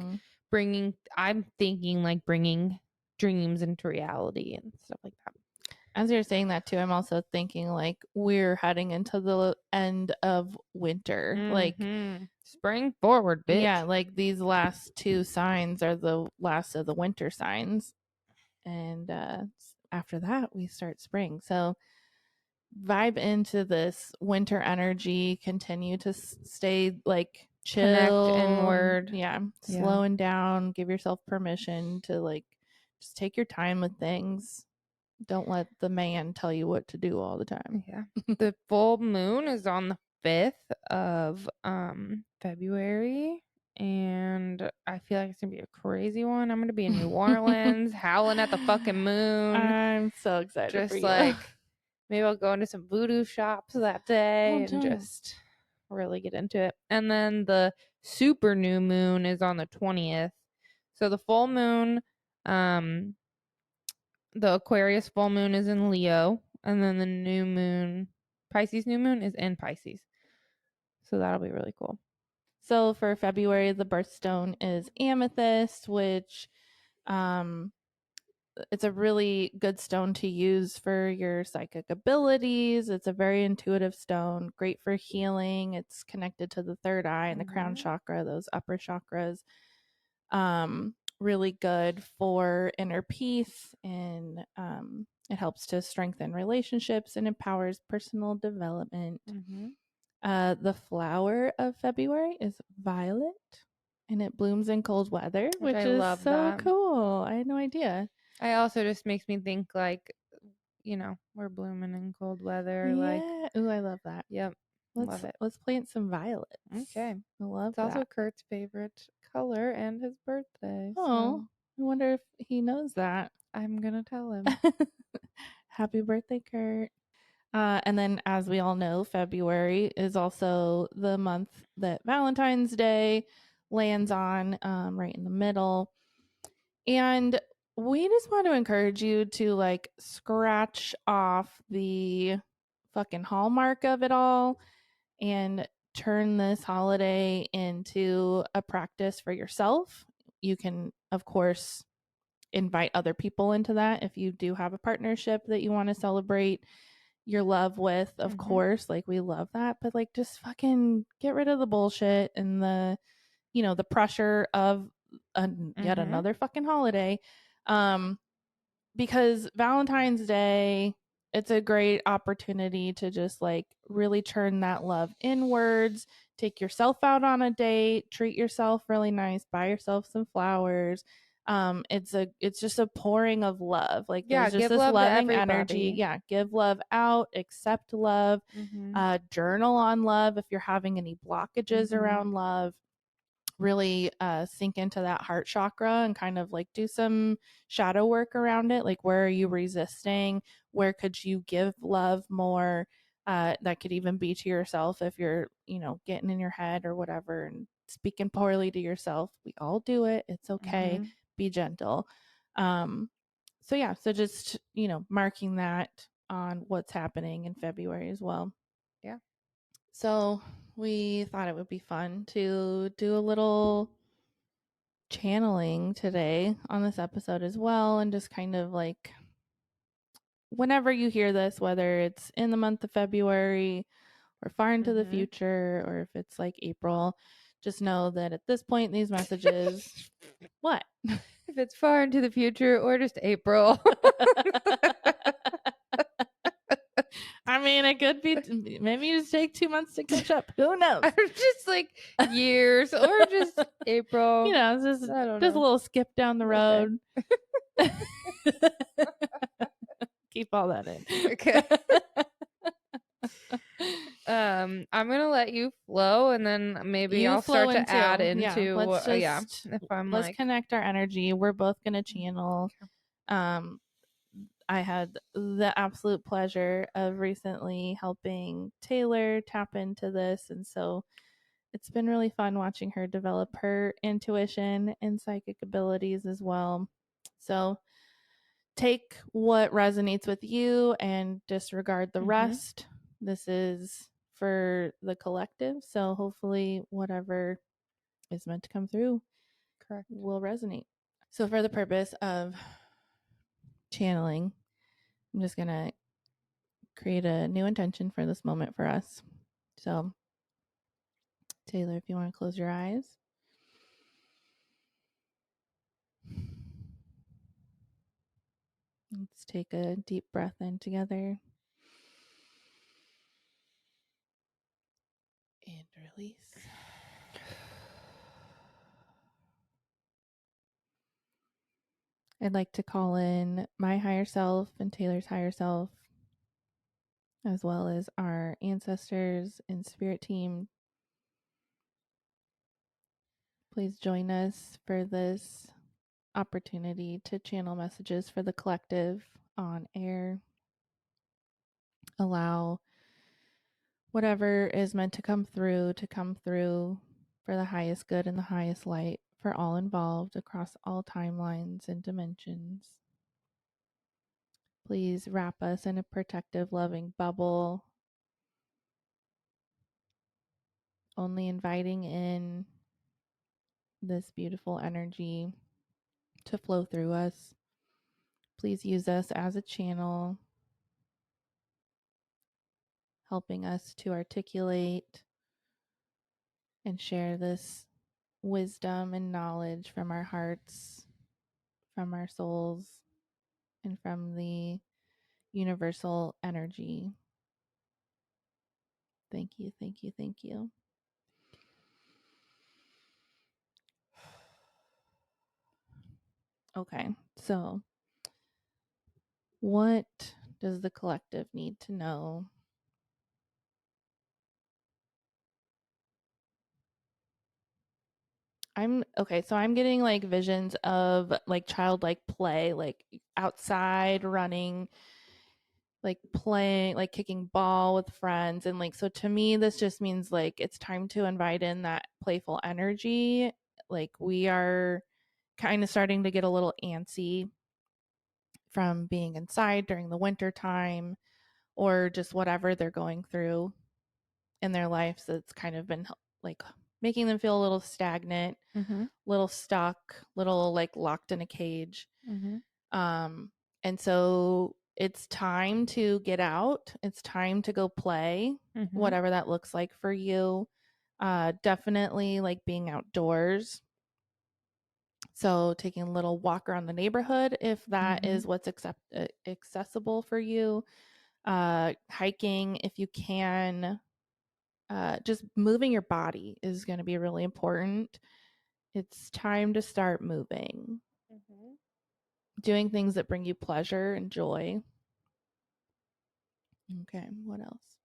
[SPEAKER 1] bringing, I'm thinking like bringing dreams into reality and stuff like that.
[SPEAKER 2] As you're saying that too, I'm also thinking like we're heading into the end of winter. Like
[SPEAKER 1] spring forward, bitch.
[SPEAKER 2] Yeah, like these last 2 signs are the last of the winter signs. And after that, we start spring. So vibe into this winter energy, continue to stay like chill,
[SPEAKER 1] connect inward.
[SPEAKER 2] Yeah, slowing down, give yourself permission to like just take your time with things. Don't let the man tell you what to do all the time.
[SPEAKER 1] Yeah. The full moon is on the 5th of February, and I feel like it's gonna be a crazy one. I'm gonna be in New Orleans howling at the fucking moon.
[SPEAKER 2] I'm so excited
[SPEAKER 1] just
[SPEAKER 2] for you.
[SPEAKER 1] Like maybe I'll go into some voodoo shops that day and just really get into it. And then the super new moon is on the 20th. So the full moon, the Aquarius full moon is in Leo, and then the new moon, Pisces new moon, is in Pisces. So that'll be really cool.
[SPEAKER 2] So for February, the birthstone is amethyst, which it's a really good stone to use for your psychic abilities. It's a very intuitive stone, great for healing. It's connected to the third eye and the crown chakra, those upper chakras. Really good for inner peace, and it helps to strengthen relationships and empowers personal development. The flower of February is violet, and it blooms in cold weather, which is so cool. I had no idea.
[SPEAKER 1] I also just makes me think like, you know, we're blooming in cold weather.
[SPEAKER 2] Yeah.
[SPEAKER 1] Like,
[SPEAKER 2] ooh, I love that.
[SPEAKER 1] Yep. Love it.
[SPEAKER 2] Let's plant some violets.
[SPEAKER 1] Okay.
[SPEAKER 2] I love
[SPEAKER 1] it's also
[SPEAKER 2] that.
[SPEAKER 1] Kurt's favorite color and his birthday.
[SPEAKER 2] Oh, I wonder if he knows that.
[SPEAKER 1] I'm gonna tell him.
[SPEAKER 2] Happy birthday, Kurt. And then, as we all know, February is also the month that Valentine's Day lands on, right in the middle. And we just want to encourage you to like scratch off the fucking hallmark of it all and turn this holiday into a practice for yourself. You can, of course, invite other people into that if you do have a partnership that you want to celebrate your love with, of course. Like, we love that, but like, just fucking get rid of the bullshit and the pressure of yet another fucking holiday. Because Valentine's Day, it's a great opportunity to just like really turn that love inwards, take yourself out on a date, treat yourself really nice, buy yourself some flowers. It's just a pouring of love. Like, there's just
[SPEAKER 1] give
[SPEAKER 2] this
[SPEAKER 1] love to
[SPEAKER 2] loving energy.
[SPEAKER 1] everybody.
[SPEAKER 2] Yeah, give love out, accept love, journal on love if you're having any blockages around love. Really sink into that heart chakra and kind of like do some shadow work around it. Like, where are you resisting? Where could you give love more? That could even be to yourself if you're, getting in your head or whatever and speaking poorly to yourself. We all do it. It's okay. Be gentle. So yeah, so just, marking that on what's happening in February as well.
[SPEAKER 1] Yeah.
[SPEAKER 2] So we thought it would be fun to do a little channeling today on this episode as well, and just kind of like, whenever you hear this, whether it's in the month of February or far into the future, or if it's like April, just know that at this point, these messages, what?
[SPEAKER 1] If it's far into the future or just April.
[SPEAKER 2] I mean, it could be, maybe you just take 2 months to catch up. Who knows?
[SPEAKER 1] Or just like years or just April.
[SPEAKER 2] Just
[SPEAKER 1] I don't
[SPEAKER 2] a
[SPEAKER 1] know.
[SPEAKER 2] little skip down the road. Okay. Keep all that in.
[SPEAKER 1] Okay. I'm gonna let you flow, and then maybe I'll start to add into.
[SPEAKER 2] Let's connect our energy. We're both gonna channel. I had the absolute pleasure of recently helping Taylar tap into this, and so it's been really fun watching her develop her intuition and psychic abilities as well. So take what resonates with you and disregard the rest. This is for the collective, so hopefully whatever is meant to come through will resonate. So for the purpose of channeling, I'm just gonna create a new intention for this moment for us. So Taylar, if you want to close your eyes. Let's take a deep breath in together and release. I'd like to call in my higher self and Taylar's higher self, as well as our ancestors and spirit team. Please join us for this opportunity to channel messages for the collective on air. Allow whatever is meant to come through for the highest good and the highest light for all involved across all timelines and dimensions. Please wrap us in a protective, loving bubble, only inviting in this beautiful energy to flow through us. Please use us as a channel, helping us to articulate and share this wisdom and knowledge from our hearts, from our souls, and from the universal energy. Thank you, thank you, thank you. Okay, so what does the collective need to know? I'm getting like visions of like childlike play, like outside running, like playing, like kicking ball with friends. And like, so to me, this just means like it's time to invite in that playful energy. Like, we are kind of starting to get a little antsy from being inside during the winter time or just whatever they're going through in their lives that's kind of been like making them feel a little stagnant,
[SPEAKER 1] Mm-hmm.
[SPEAKER 2] little stuck, little like locked in a cage.
[SPEAKER 1] Mm-hmm.
[SPEAKER 2] Um, and so it's time to get out. It's time to go play,
[SPEAKER 1] Mm-hmm.
[SPEAKER 2] whatever that looks like for you. Definitely like being outdoors. So taking a little walk around the neighborhood if that
[SPEAKER 1] Mm-hmm.
[SPEAKER 2] is what's accessible for you. Hiking if you can. Just moving your body is going to be really important. It's time to start moving,
[SPEAKER 1] Mm-hmm.
[SPEAKER 2] doing things that bring you pleasure and joy. Okay, what else?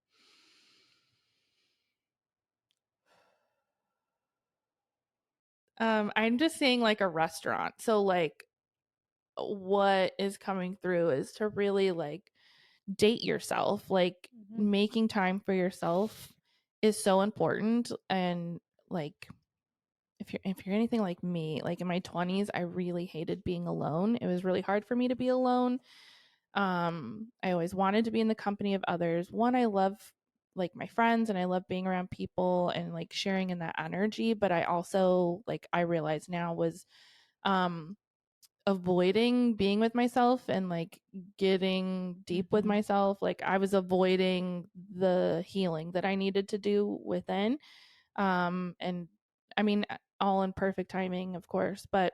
[SPEAKER 2] I'm just saying like a restaurant. So like what is coming through is to really like date yourself. Like
[SPEAKER 1] Mm-hmm.
[SPEAKER 2] making time for yourself is so important. And like if you're anything like me, like in my 20s, I really hated being alone. It was really hard for me to be alone. I always wanted to be in the company of others. One, I love like my friends and I love being around people and like sharing in that energy, but I also like I realize now was um avoiding being with myself and like getting deep with
[SPEAKER 1] Mm-hmm.
[SPEAKER 2] myself. Like I was avoiding the healing that I needed to do within. And I mean all in perfect timing, of course, but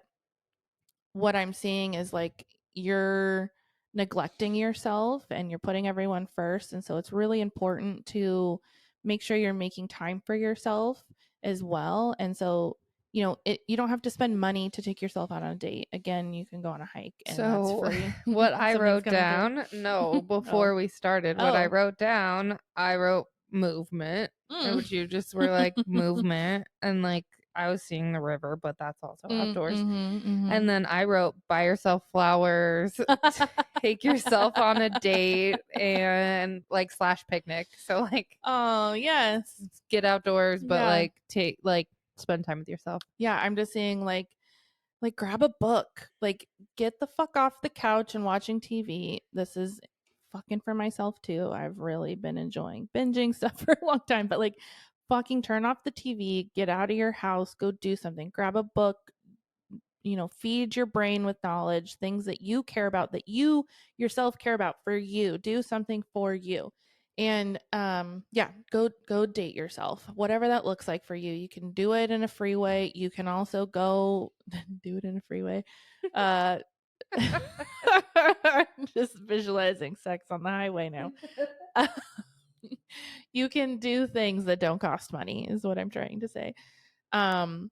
[SPEAKER 2] what I'm seeing is like you're neglecting yourself and you're putting everyone first. And so it's really important to make sure you're making time for yourself as well. And so, you don't have to spend money to take yourself out on a date. Again, you can go on a hike and that's
[SPEAKER 1] So,
[SPEAKER 2] free.
[SPEAKER 1] what I
[SPEAKER 2] Something's
[SPEAKER 1] wrote
[SPEAKER 2] coming through.
[SPEAKER 1] down, no,
[SPEAKER 2] Oh.
[SPEAKER 1] before we started, what I
[SPEAKER 2] Oh.
[SPEAKER 1] wrote down, I wrote movement,
[SPEAKER 2] Mm.
[SPEAKER 1] which you just were like movement. And like, I was seeing the river, but that's also outdoors. And then I wrote buy yourself flowers, take yourself on a date, and like slash picnic. So, like,
[SPEAKER 2] Oh, yes.
[SPEAKER 1] get outdoors, but
[SPEAKER 2] Yeah.
[SPEAKER 1] like, spend time with yourself.
[SPEAKER 2] Yeah. I'm just saying, like grab a book, like get the fuck off the couch and watching TV. This is fucking for myself too. I've really been enjoying binging stuff for a long time, but like fucking turn off the TV, get out of your house, go do something, grab a book, feed your brain with knowledge, things that you care about, that you yourself care about for you. Do something for you. And yeah, go date yourself. Whatever that looks like for you. You can do it in a freeway. You can also go do it in a freeway. Uh just visualizing sex on the highway now. You can do things that don't cost money is what I'm trying to say. Um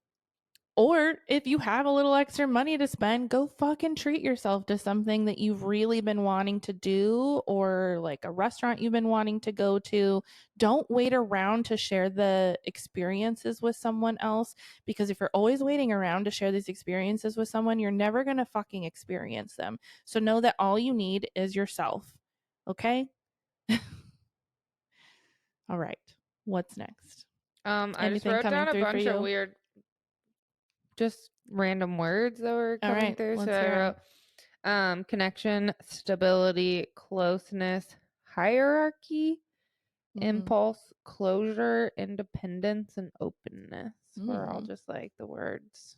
[SPEAKER 2] or if you have a little extra money to spend, go fucking treat yourself to something that you've really been wanting to do or like a restaurant you've been wanting to go to. Don't wait around to share the experiences with someone else because if you're always waiting around to share these experiences with someone, you're never going to fucking experience them. So know that all you need is yourself. Okay? All right. What's next?
[SPEAKER 1] I just
[SPEAKER 2] Anything
[SPEAKER 1] wrote
[SPEAKER 2] coming
[SPEAKER 1] down a
[SPEAKER 2] through for
[SPEAKER 1] bunch of
[SPEAKER 2] you?
[SPEAKER 1] weird, just random words that were
[SPEAKER 2] All
[SPEAKER 1] coming
[SPEAKER 2] right.
[SPEAKER 1] through. So
[SPEAKER 2] Let's
[SPEAKER 1] I
[SPEAKER 2] hear
[SPEAKER 1] wrote
[SPEAKER 2] 'em.
[SPEAKER 1] connection, stability, closeness, hierarchy,
[SPEAKER 2] Mm-hmm.
[SPEAKER 1] impulse, closure, independence, and openness were all
[SPEAKER 2] Mm.
[SPEAKER 1] just like the words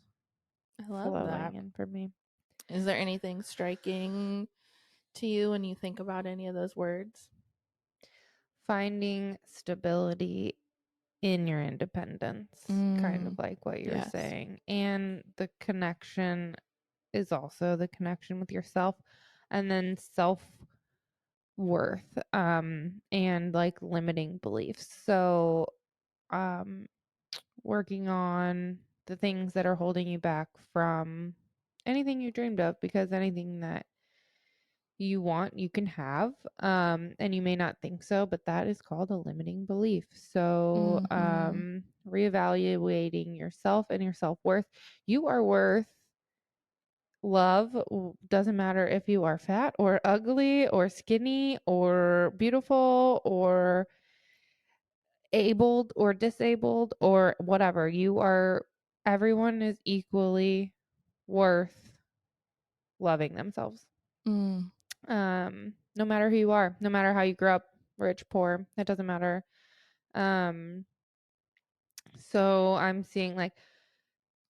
[SPEAKER 2] I love that.
[SPEAKER 1] flowing in for me.
[SPEAKER 2] Is there anything striking to you when you think about any of those words?
[SPEAKER 1] Finding stability in your independence, kind of
[SPEAKER 2] Mm,
[SPEAKER 1] like what you're
[SPEAKER 2] yes.
[SPEAKER 1] saying. And the connection is also the connection with yourself, and then self worth, and like limiting beliefs. So, um, working on the things that are holding you back from anything you dreamed of, because anything that you want, you can have. And you may not think so, but that is called a limiting belief. So,
[SPEAKER 2] Mm-hmm.
[SPEAKER 1] reevaluating yourself and your self worth. You are worth love. Doesn't matter if you are fat or ugly or skinny or beautiful or abled or disabled or whatever. Everyone is equally worth loving themselves.
[SPEAKER 2] Mm.
[SPEAKER 1] No matter who you are, no matter how you grew up, rich, poor, it doesn't matter. So I'm seeing like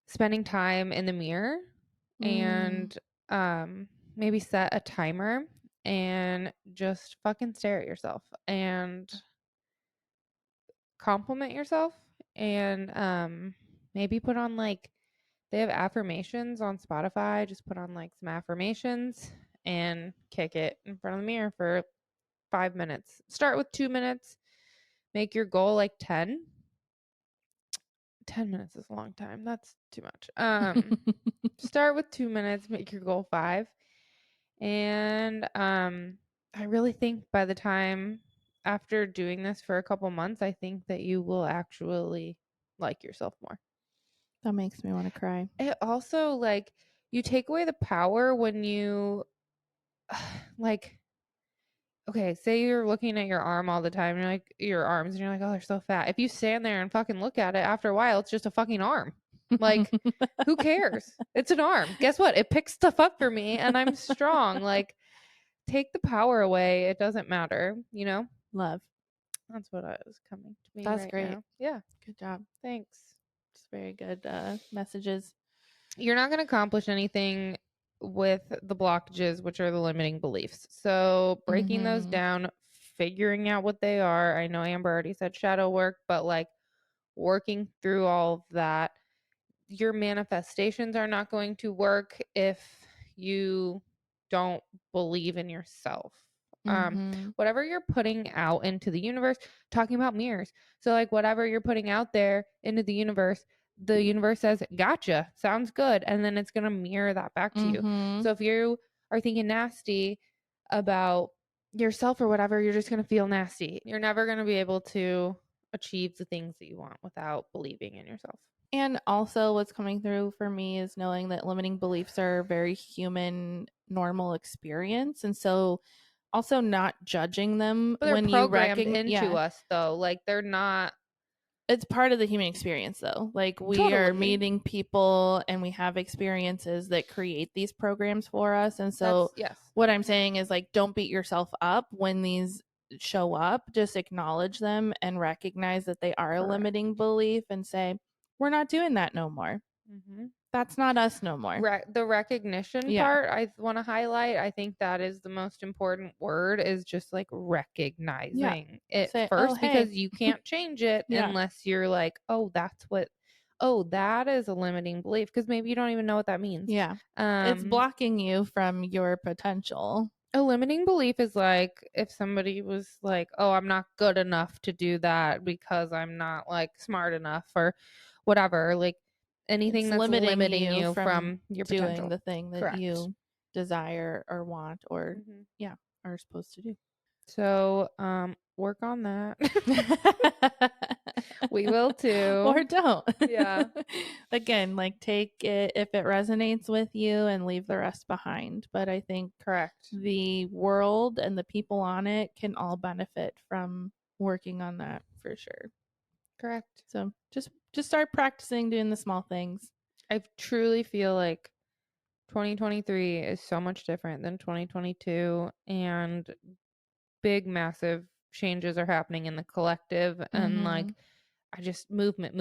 [SPEAKER 1] spending time in the mirror
[SPEAKER 2] Mm.
[SPEAKER 1] and maybe set a timer and just fucking stare at yourself and compliment yourself and maybe put on like they have affirmations on Spotify. Just put on like some affirmations and kick it in front of the mirror for 5 minutes. Start with 2 minutes. Make your goal like 10. 10 minutes is a long time. That's too much. Start with 2 minutes, make your goal 5. And I really think by the time after doing this for a couple months, I think that you will actually like yourself more.
[SPEAKER 2] That makes me want to cry.
[SPEAKER 1] It also like you take away the power when you like okay, say you're looking at your arm all the time, and you're like your arms, and you're like, oh, they're so fat. If you stand there and fucking look at it, after a while, it's just a fucking arm. Like, who cares? It's an arm. Guess what? It picks stuff up for me, and I'm strong. Like, take the power away. It doesn't matter, you know?
[SPEAKER 2] Love.
[SPEAKER 1] That's what is coming to me
[SPEAKER 2] That's
[SPEAKER 1] right
[SPEAKER 2] great.
[SPEAKER 1] now. Yeah.
[SPEAKER 2] Good job.
[SPEAKER 1] Thanks.
[SPEAKER 2] It's very good messages.
[SPEAKER 1] You're not going to accomplish anything with the blockages, which are the limiting beliefs. So, breaking those down, figuring out what they are. I know Amber already said shadow work, but like working through all of that, your manifestations are not going to work if you don't believe in yourself. Whatever you're putting out into the universe, talking about mirrors. So like whatever you're putting out there into the universe says, gotcha, sounds good. And then it's going to mirror that back to you. So if you are thinking nasty about yourself or whatever, you're just going to feel nasty. You're never going to be able to achieve the things that you want without believing in yourself.
[SPEAKER 2] And also, what's coming through for me is knowing that limiting beliefs are a very human, normal experience. And so, also not judging them
[SPEAKER 1] But they're
[SPEAKER 2] when you
[SPEAKER 1] programmed into
[SPEAKER 2] yeah,
[SPEAKER 1] us, though. Like they're not.
[SPEAKER 2] it's part of the human experience, though. Like we are
[SPEAKER 1] Totally.
[SPEAKER 2] meeting people and we have experiences that create these programs for us. And so,
[SPEAKER 1] Yes.
[SPEAKER 2] what I'm saying is like, don't beat yourself up when these show up. Just acknowledge them and recognize that they are a limiting belief and say, we're not doing that no more. That's not us no more.
[SPEAKER 1] The recognition part I want to highlight. I think that is the most important word, is just like recognizing it
[SPEAKER 2] Say,
[SPEAKER 1] first,
[SPEAKER 2] oh, hey.
[SPEAKER 1] because you can't change it unless you're like, oh, that is a limiting belief, because maybe you don't even know what that means.
[SPEAKER 2] Yeah. It's blocking you from your potential.
[SPEAKER 1] A limiting belief is like if somebody was like, oh, I'm not good enough to do that because I'm not like smart enough or whatever. Like anything that's limiting you from your
[SPEAKER 2] doing
[SPEAKER 1] potential.
[SPEAKER 2] the thing that you desire or want or are supposed to do.
[SPEAKER 1] So work on that. We will too.
[SPEAKER 2] Or don't.
[SPEAKER 1] Yeah.
[SPEAKER 2] Again, like take it if it resonates with you and leave the rest behind. But I think the world and the people on it can all benefit from working on that for sure.
[SPEAKER 1] Correct.
[SPEAKER 2] So just start practicing doing the small things.
[SPEAKER 1] I truly feel like 2023 is so much different than 2022, and big massive changes are happening in the collective, and like I just movement.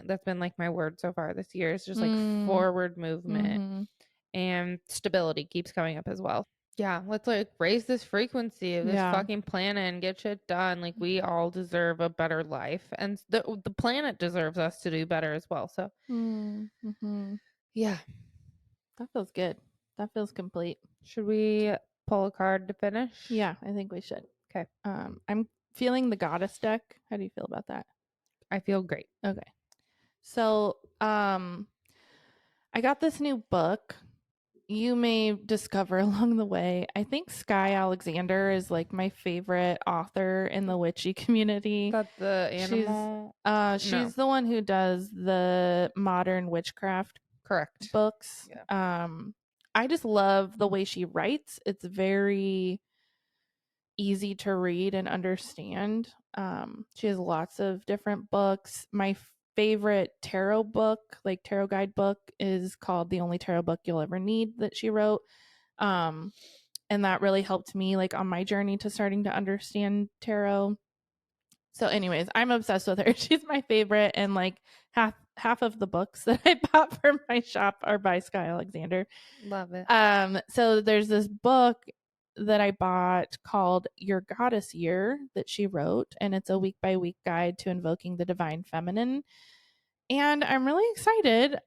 [SPEAKER 1] That's been like my word so far this year. It's just like forward movement, and stability keeps coming up as well. Yeah, let's like raise this frequency of this fucking planet and get shit done. Like we all deserve a better life, and the planet deserves us to do better as well. So yeah,
[SPEAKER 2] that feels good. That feels complete.
[SPEAKER 1] Should we pull a card to finish?
[SPEAKER 2] Yeah, I think we should.
[SPEAKER 1] Okay.
[SPEAKER 2] I'm feeling the goddess deck. How do you feel about that?
[SPEAKER 1] I feel great.
[SPEAKER 2] Okay. So, I got this new book. You may discover along the way. I think Sky Alexander is like my favorite author in the witchy community.
[SPEAKER 1] Got the animal.
[SPEAKER 2] She's the one who does the modern witchcraft books.
[SPEAKER 1] Yeah.
[SPEAKER 2] I just love the way she writes. It's very easy to read and understand. She has lots of different books. My favorite tarot book, like tarot guide book, is called The Only Tarot Book You'll Ever Need, that she wrote. And that really helped me like on my journey to starting to understand tarot. So anyways, I'm obsessed with her. She's my favorite, and like half of the books that I bought for my shop are by Sky Alexander.
[SPEAKER 1] Love it.
[SPEAKER 2] So there's this book that I bought called Your Goddess Year that she wrote, and it's a week by week guide to invoking the divine feminine. And I'm really excited.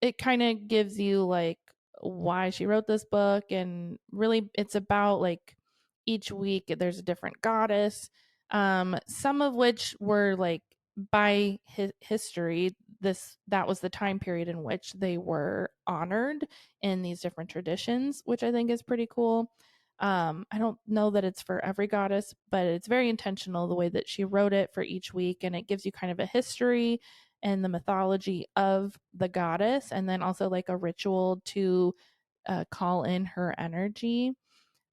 [SPEAKER 2] It kind of gives you like why she wrote this book, and really it's about like each week there's a different goddess, some of which were like by history, that was the time period in which they were honored in these different traditions, which I think is pretty cool. I don't know that it's for every goddess, but it's very intentional the way that she wrote it for each week, and it gives you kind of a history and the mythology of the goddess, and then also like a ritual to call in her energy.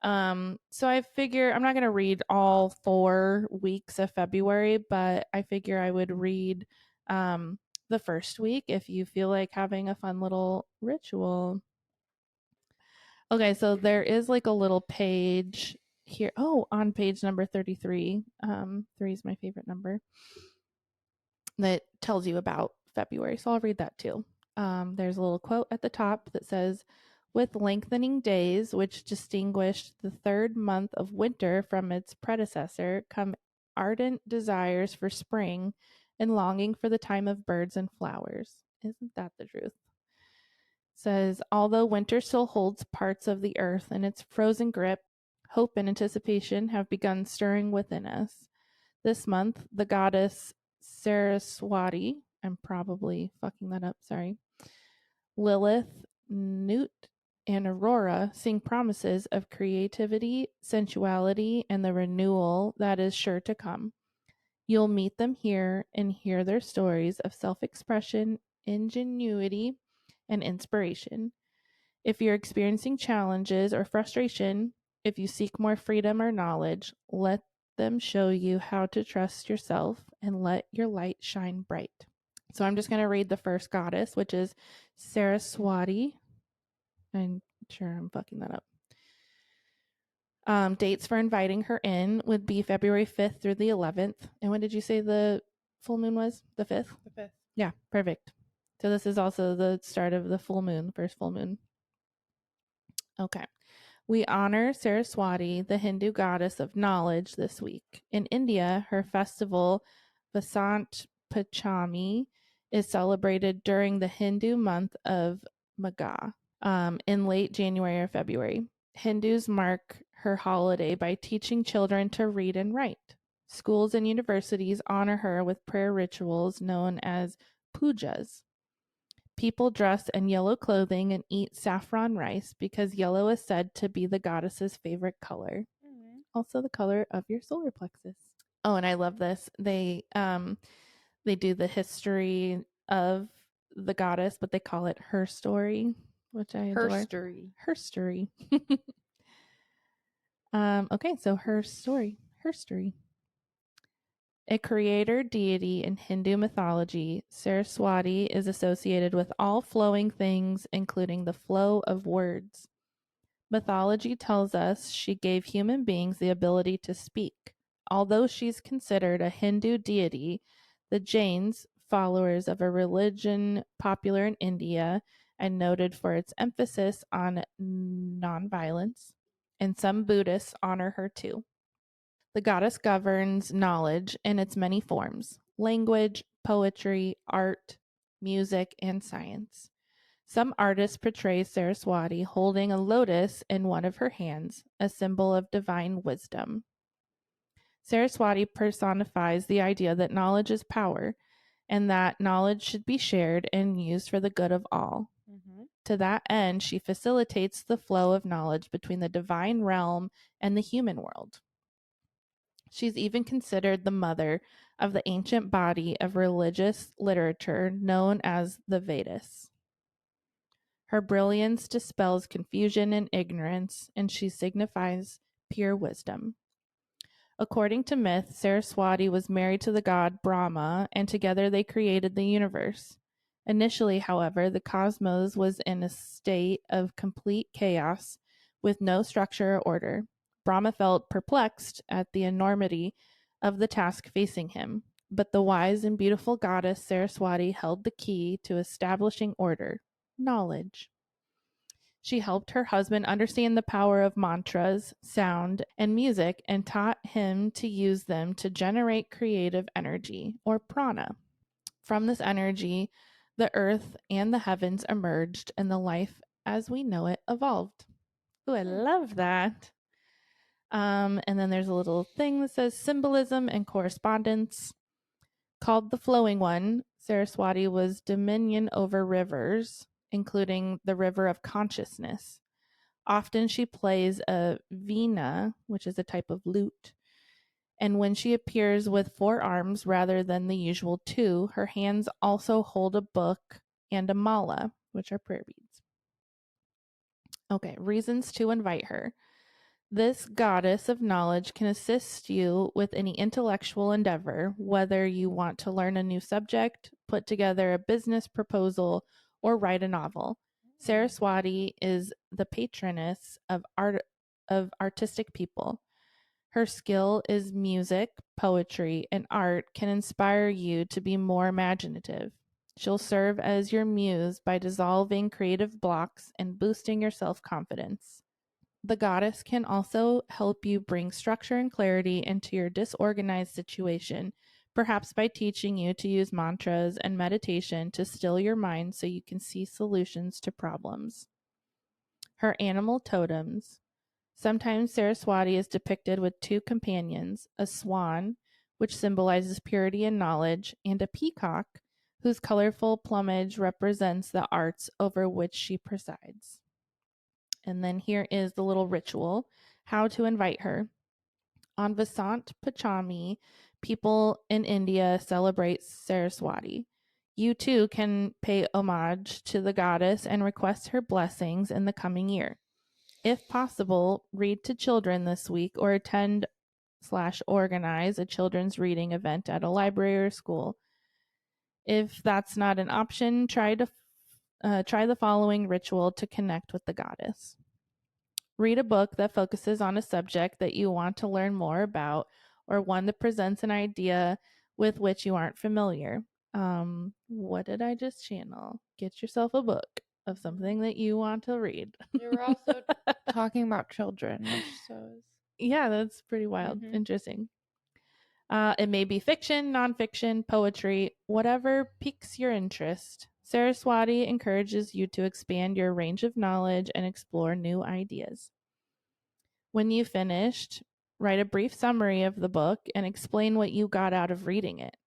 [SPEAKER 2] So I figure I'm not going to read all 4 weeks of February, but I figure I would read the first week if you feel like having a fun little ritual. Okay, so there is like a little page here. Oh, on page number 33. 3 is my favorite number, that tells you about February. So I'll read that too. There's a little quote at the top that says, with lengthening days, which distinguished the third month of winter from its predecessor, come ardent desires for spring and longing for the time of birds and flowers. Isn't that the truth? It says, although winter still holds parts of the earth in its frozen grip, hope and anticipation have begun stirring within us. This month, the goddess Saraswati, I'm probably fucking that up, sorry, Lilith, Newt, and Aurora sing promises of creativity, sensuality, and the renewal that is sure to come. You'll meet them here and hear their stories of self expression, ingenuity, and inspiration. If you're experiencing challenges or frustration, if you seek more freedom or knowledge, let them show you how to trust yourself and let your light shine bright. So I'm just going to read the first goddess, which is Saraswati. I'm sure I'm fucking that up. Dates for inviting her in would be February 5th through the 11th. And when did you say the full moon was? The 5th?
[SPEAKER 1] The 5th.
[SPEAKER 2] Yeah, perfect. So this is also the start of the full moon, first full moon. Okay. We honor Saraswati, the Hindu goddess of knowledge, this week. In India, her festival, Vasant Panchami, is celebrated during the Hindu month of Magha, in late January or February. Hindus mark her holiday by teaching children to read and write. Schools and universities honor her with prayer rituals known as pujas. People dress in yellow clothing and eat saffron rice because yellow is said to be the goddess's favorite color. Mm-hmm. Also the color of your solar plexus. Oh, and I love this. They do the history of the goddess, but they call it her story, which I adore.
[SPEAKER 1] Herstory.
[SPEAKER 2] Herstory. Okay, so her story. Herstory. A creator deity in Hindu mythology, Saraswati is associated with all flowing things, including the flow of words. Mythology tells us she gave human beings the ability to speak. Although she's considered a Hindu deity, the Jains, followers of a religion popular in India and noted for its emphasis on nonviolence, and some Buddhists honor her too. The goddess governs knowledge in its many forms: language, poetry, art, music, and science. Some artists portray Saraswati holding a lotus in one of her hands, a symbol of divine wisdom. Saraswati personifies the idea that knowledge is power and that knowledge should be shared and used for the good of all. Mm-hmm. To that end, she facilitates the flow of knowledge between the divine realm and the human world. She's even considered the mother of the ancient body of religious literature known as the Vedas. Her brilliance dispels confusion and ignorance, and she signifies pure wisdom. According to myth, Saraswati was married to the god Brahma, and together they created the universe. Initially, however, the cosmos was in a state of complete chaos with no structure or order. Brahma felt perplexed at the enormity of the task facing him, but the wise and beautiful goddess Saraswati held the key to establishing order: knowledge. She helped her husband understand the power of mantras, sound, and music and taught him to use them to generate creative energy, or prana. From this energy, the earth and the heavens emerged, and the life as we know it evolved. Ooh, I love that. And then there's a little thing that says symbolism and correspondence. Called the Flowing One, Saraswati was dominion over rivers, including the river of consciousness. Often she plays a veena, which is a type of lute. And when she appears with 4 arms rather than the usual 2, her hands also hold a book and a mala, which are prayer beads. Okay, reasons to invite her. This goddess of knowledge can assist you with any intellectual endeavor, whether you want to learn a new subject, put together a business proposal, or write a novel. Saraswati is the patroness of artistic people. Her skill is music, poetry, and art can inspire you to be more imaginative. She'll serve as your muse by dissolving creative blocks and boosting your self-confidence. The goddess can also help you bring structure and clarity into your disorganized situation, perhaps by teaching you to use mantras and meditation to still your mind so you can see solutions to problems. Her animal totems. Sometimes Saraswati is depicted with 2 companions, a swan, which symbolizes purity and knowledge, and a peacock, whose colorful plumage represents the arts over which she presides. And then here is the little ritual, how to invite her. On Vasant Pachami, people in India celebrate Saraswati. You too can pay homage to the goddess and request her blessings in the coming year. If possible, read to children this week or attend/organize a children's reading event at a library or school. If that's not an option, try the following ritual to connect with the goddess. Read a book that focuses on a subject that you want to learn more about, or one that presents an idea with which you aren't familiar. What did I just channel? Get yourself a book of something that you want to read.
[SPEAKER 1] You were also talking about children, which shows.
[SPEAKER 2] Yeah, that's pretty wild. Interesting. It may be fiction, nonfiction, poetry, whatever piques your interest. Saraswati encourages you to expand your range of knowledge and explore new ideas. When you finished, write a brief summary of the book and explain what you got out of reading it.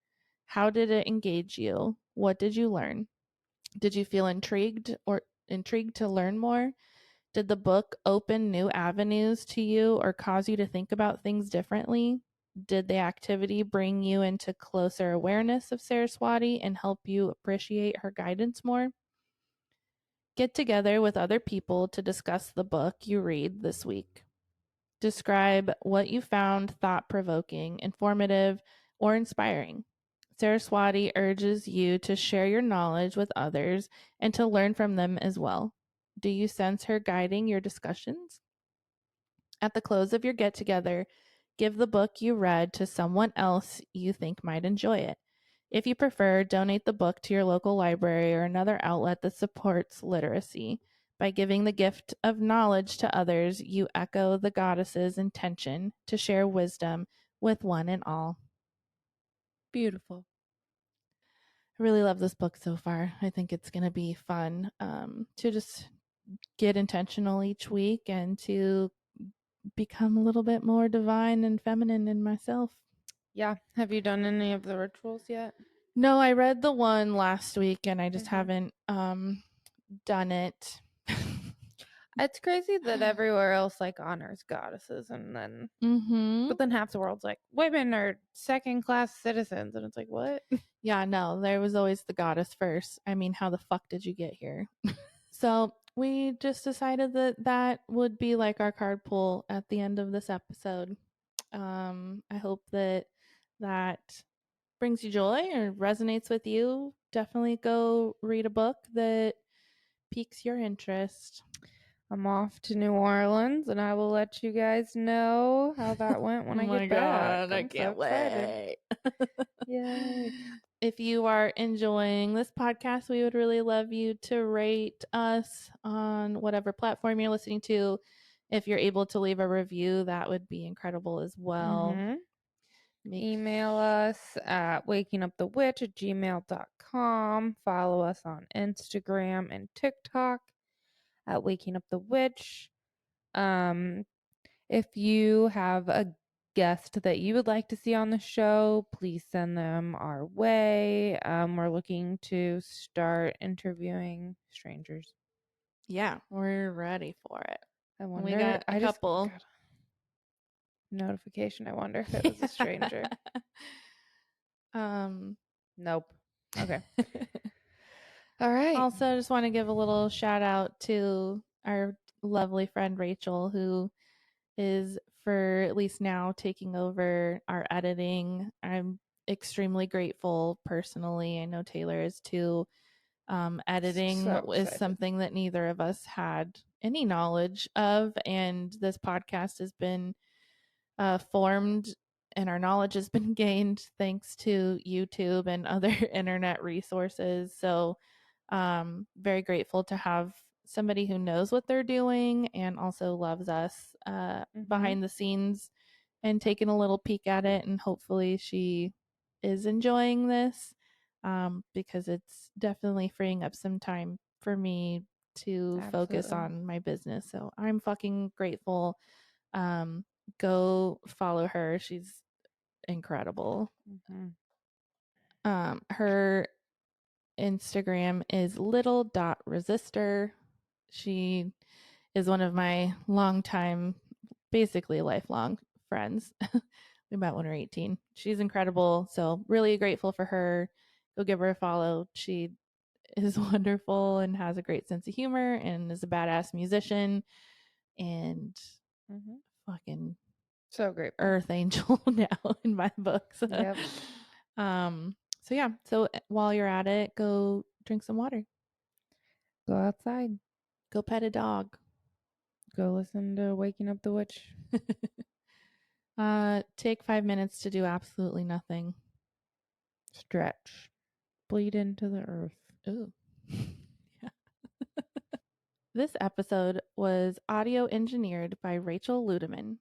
[SPEAKER 2] How did it engage you? What did you learn? Did you feel intrigued to learn more? Did the book open new avenues to you or cause you to think about things differently? Did the activity bring you into closer awareness of Saraswati and help you appreciate her guidance more? Get together with other people to discuss the book you read this week. Describe what you found thought-provoking, informative, or inspiring. Saraswati urges you to share your knowledge with others and to learn from them as well. Do you sense her guiding your discussions? At the close of your get-together, give the book you read to someone else you think might enjoy it. If you prefer, donate the book to your local library or another outlet that supports literacy. By giving the gift of knowledge to others, you echo the goddess's intention to share wisdom with one and all.
[SPEAKER 1] Beautiful.
[SPEAKER 2] I really love this book so far. I think it's going to be fun to just get intentional each week and to become a little bit more divine and feminine in myself.
[SPEAKER 1] Yeah. Have you done any of the rituals yet?
[SPEAKER 2] No, I read the one last week and I just haven't done it.
[SPEAKER 1] It's crazy that everywhere else like honors goddesses, and then but then half the world's like women are second-class citizens, and it's like, what?
[SPEAKER 2] Yeah, no, there was always the goddess first. I mean, how the fuck did you get here? So we just decided that would be like our card pull at the end of this episode. I hope that brings you joy or resonates with you. Definitely go read a book that piques your interest.
[SPEAKER 1] I'm off to New Orleans, and I will let you guys know how that went when
[SPEAKER 2] Oh
[SPEAKER 1] I
[SPEAKER 2] my
[SPEAKER 1] get back.
[SPEAKER 2] God, I
[SPEAKER 1] I'm so
[SPEAKER 2] can't
[SPEAKER 1] excited.
[SPEAKER 2] wait.
[SPEAKER 1] Yay.
[SPEAKER 2] If you are enjoying this podcast, we would really love you to rate us on whatever platform you're listening to. If you're able to leave a review, that would be incredible as well.
[SPEAKER 1] Email us at wakingupthewitch@gmail.com. Follow us on Instagram and TikTok at wakingupthewitch. If you have a guest that you would like to see on the show, please send them our way. We're looking to start interviewing strangers.
[SPEAKER 2] Yeah, we're ready for it.
[SPEAKER 1] I wonder.
[SPEAKER 2] We got a couple.
[SPEAKER 1] Got a notification. I wonder if it was a stranger. Nope. Okay. All right.
[SPEAKER 2] Also, just want to give a little shout out to our lovely friend Rachel, who is for at least now taking over our editing. I'm extremely grateful personally. I know Taylar is too. Editing is something that neither of us had any knowledge of, and this podcast has been formed and our knowledge has been gained thanks to YouTube and other internet resources. So, very grateful to have somebody who knows what they're doing and also loves us behind the scenes and taking a little peek at it. And hopefully, she is enjoying this because it's definitely freeing up some time for me to focus on my business. So, I'm fucking grateful. Go follow her. She's incredible. Her Instagram is little.resistor. She is one of my longtime, basically lifelong friends. We met when we were 18. She's incredible. So, really grateful for her. Go give her a follow. She is wonderful and has a great sense of humor and is a badass musician and fucking
[SPEAKER 1] so great
[SPEAKER 2] earth angel now in my books.
[SPEAKER 1] Yep.
[SPEAKER 2] So yeah, so while you're at it, go drink some water,
[SPEAKER 1] go outside,
[SPEAKER 2] go pet a dog,
[SPEAKER 1] go listen to Waking Up the Witch.
[SPEAKER 2] Take 5 minutes to do absolutely nothing.
[SPEAKER 1] Stretch, bleed into the earth.
[SPEAKER 2] Ooh. Yeah. This episode was audio engineered by Rachel Ludeman.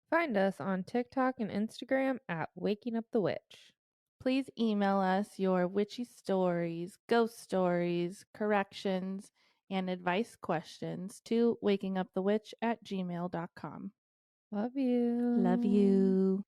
[SPEAKER 1] Find us on TikTok and Instagram at Waking Up the Witch.
[SPEAKER 2] Please email us your witchy stories, ghost stories, corrections, and advice questions to wakingupthewitch@gmail.com.
[SPEAKER 1] Love you.
[SPEAKER 2] Love you.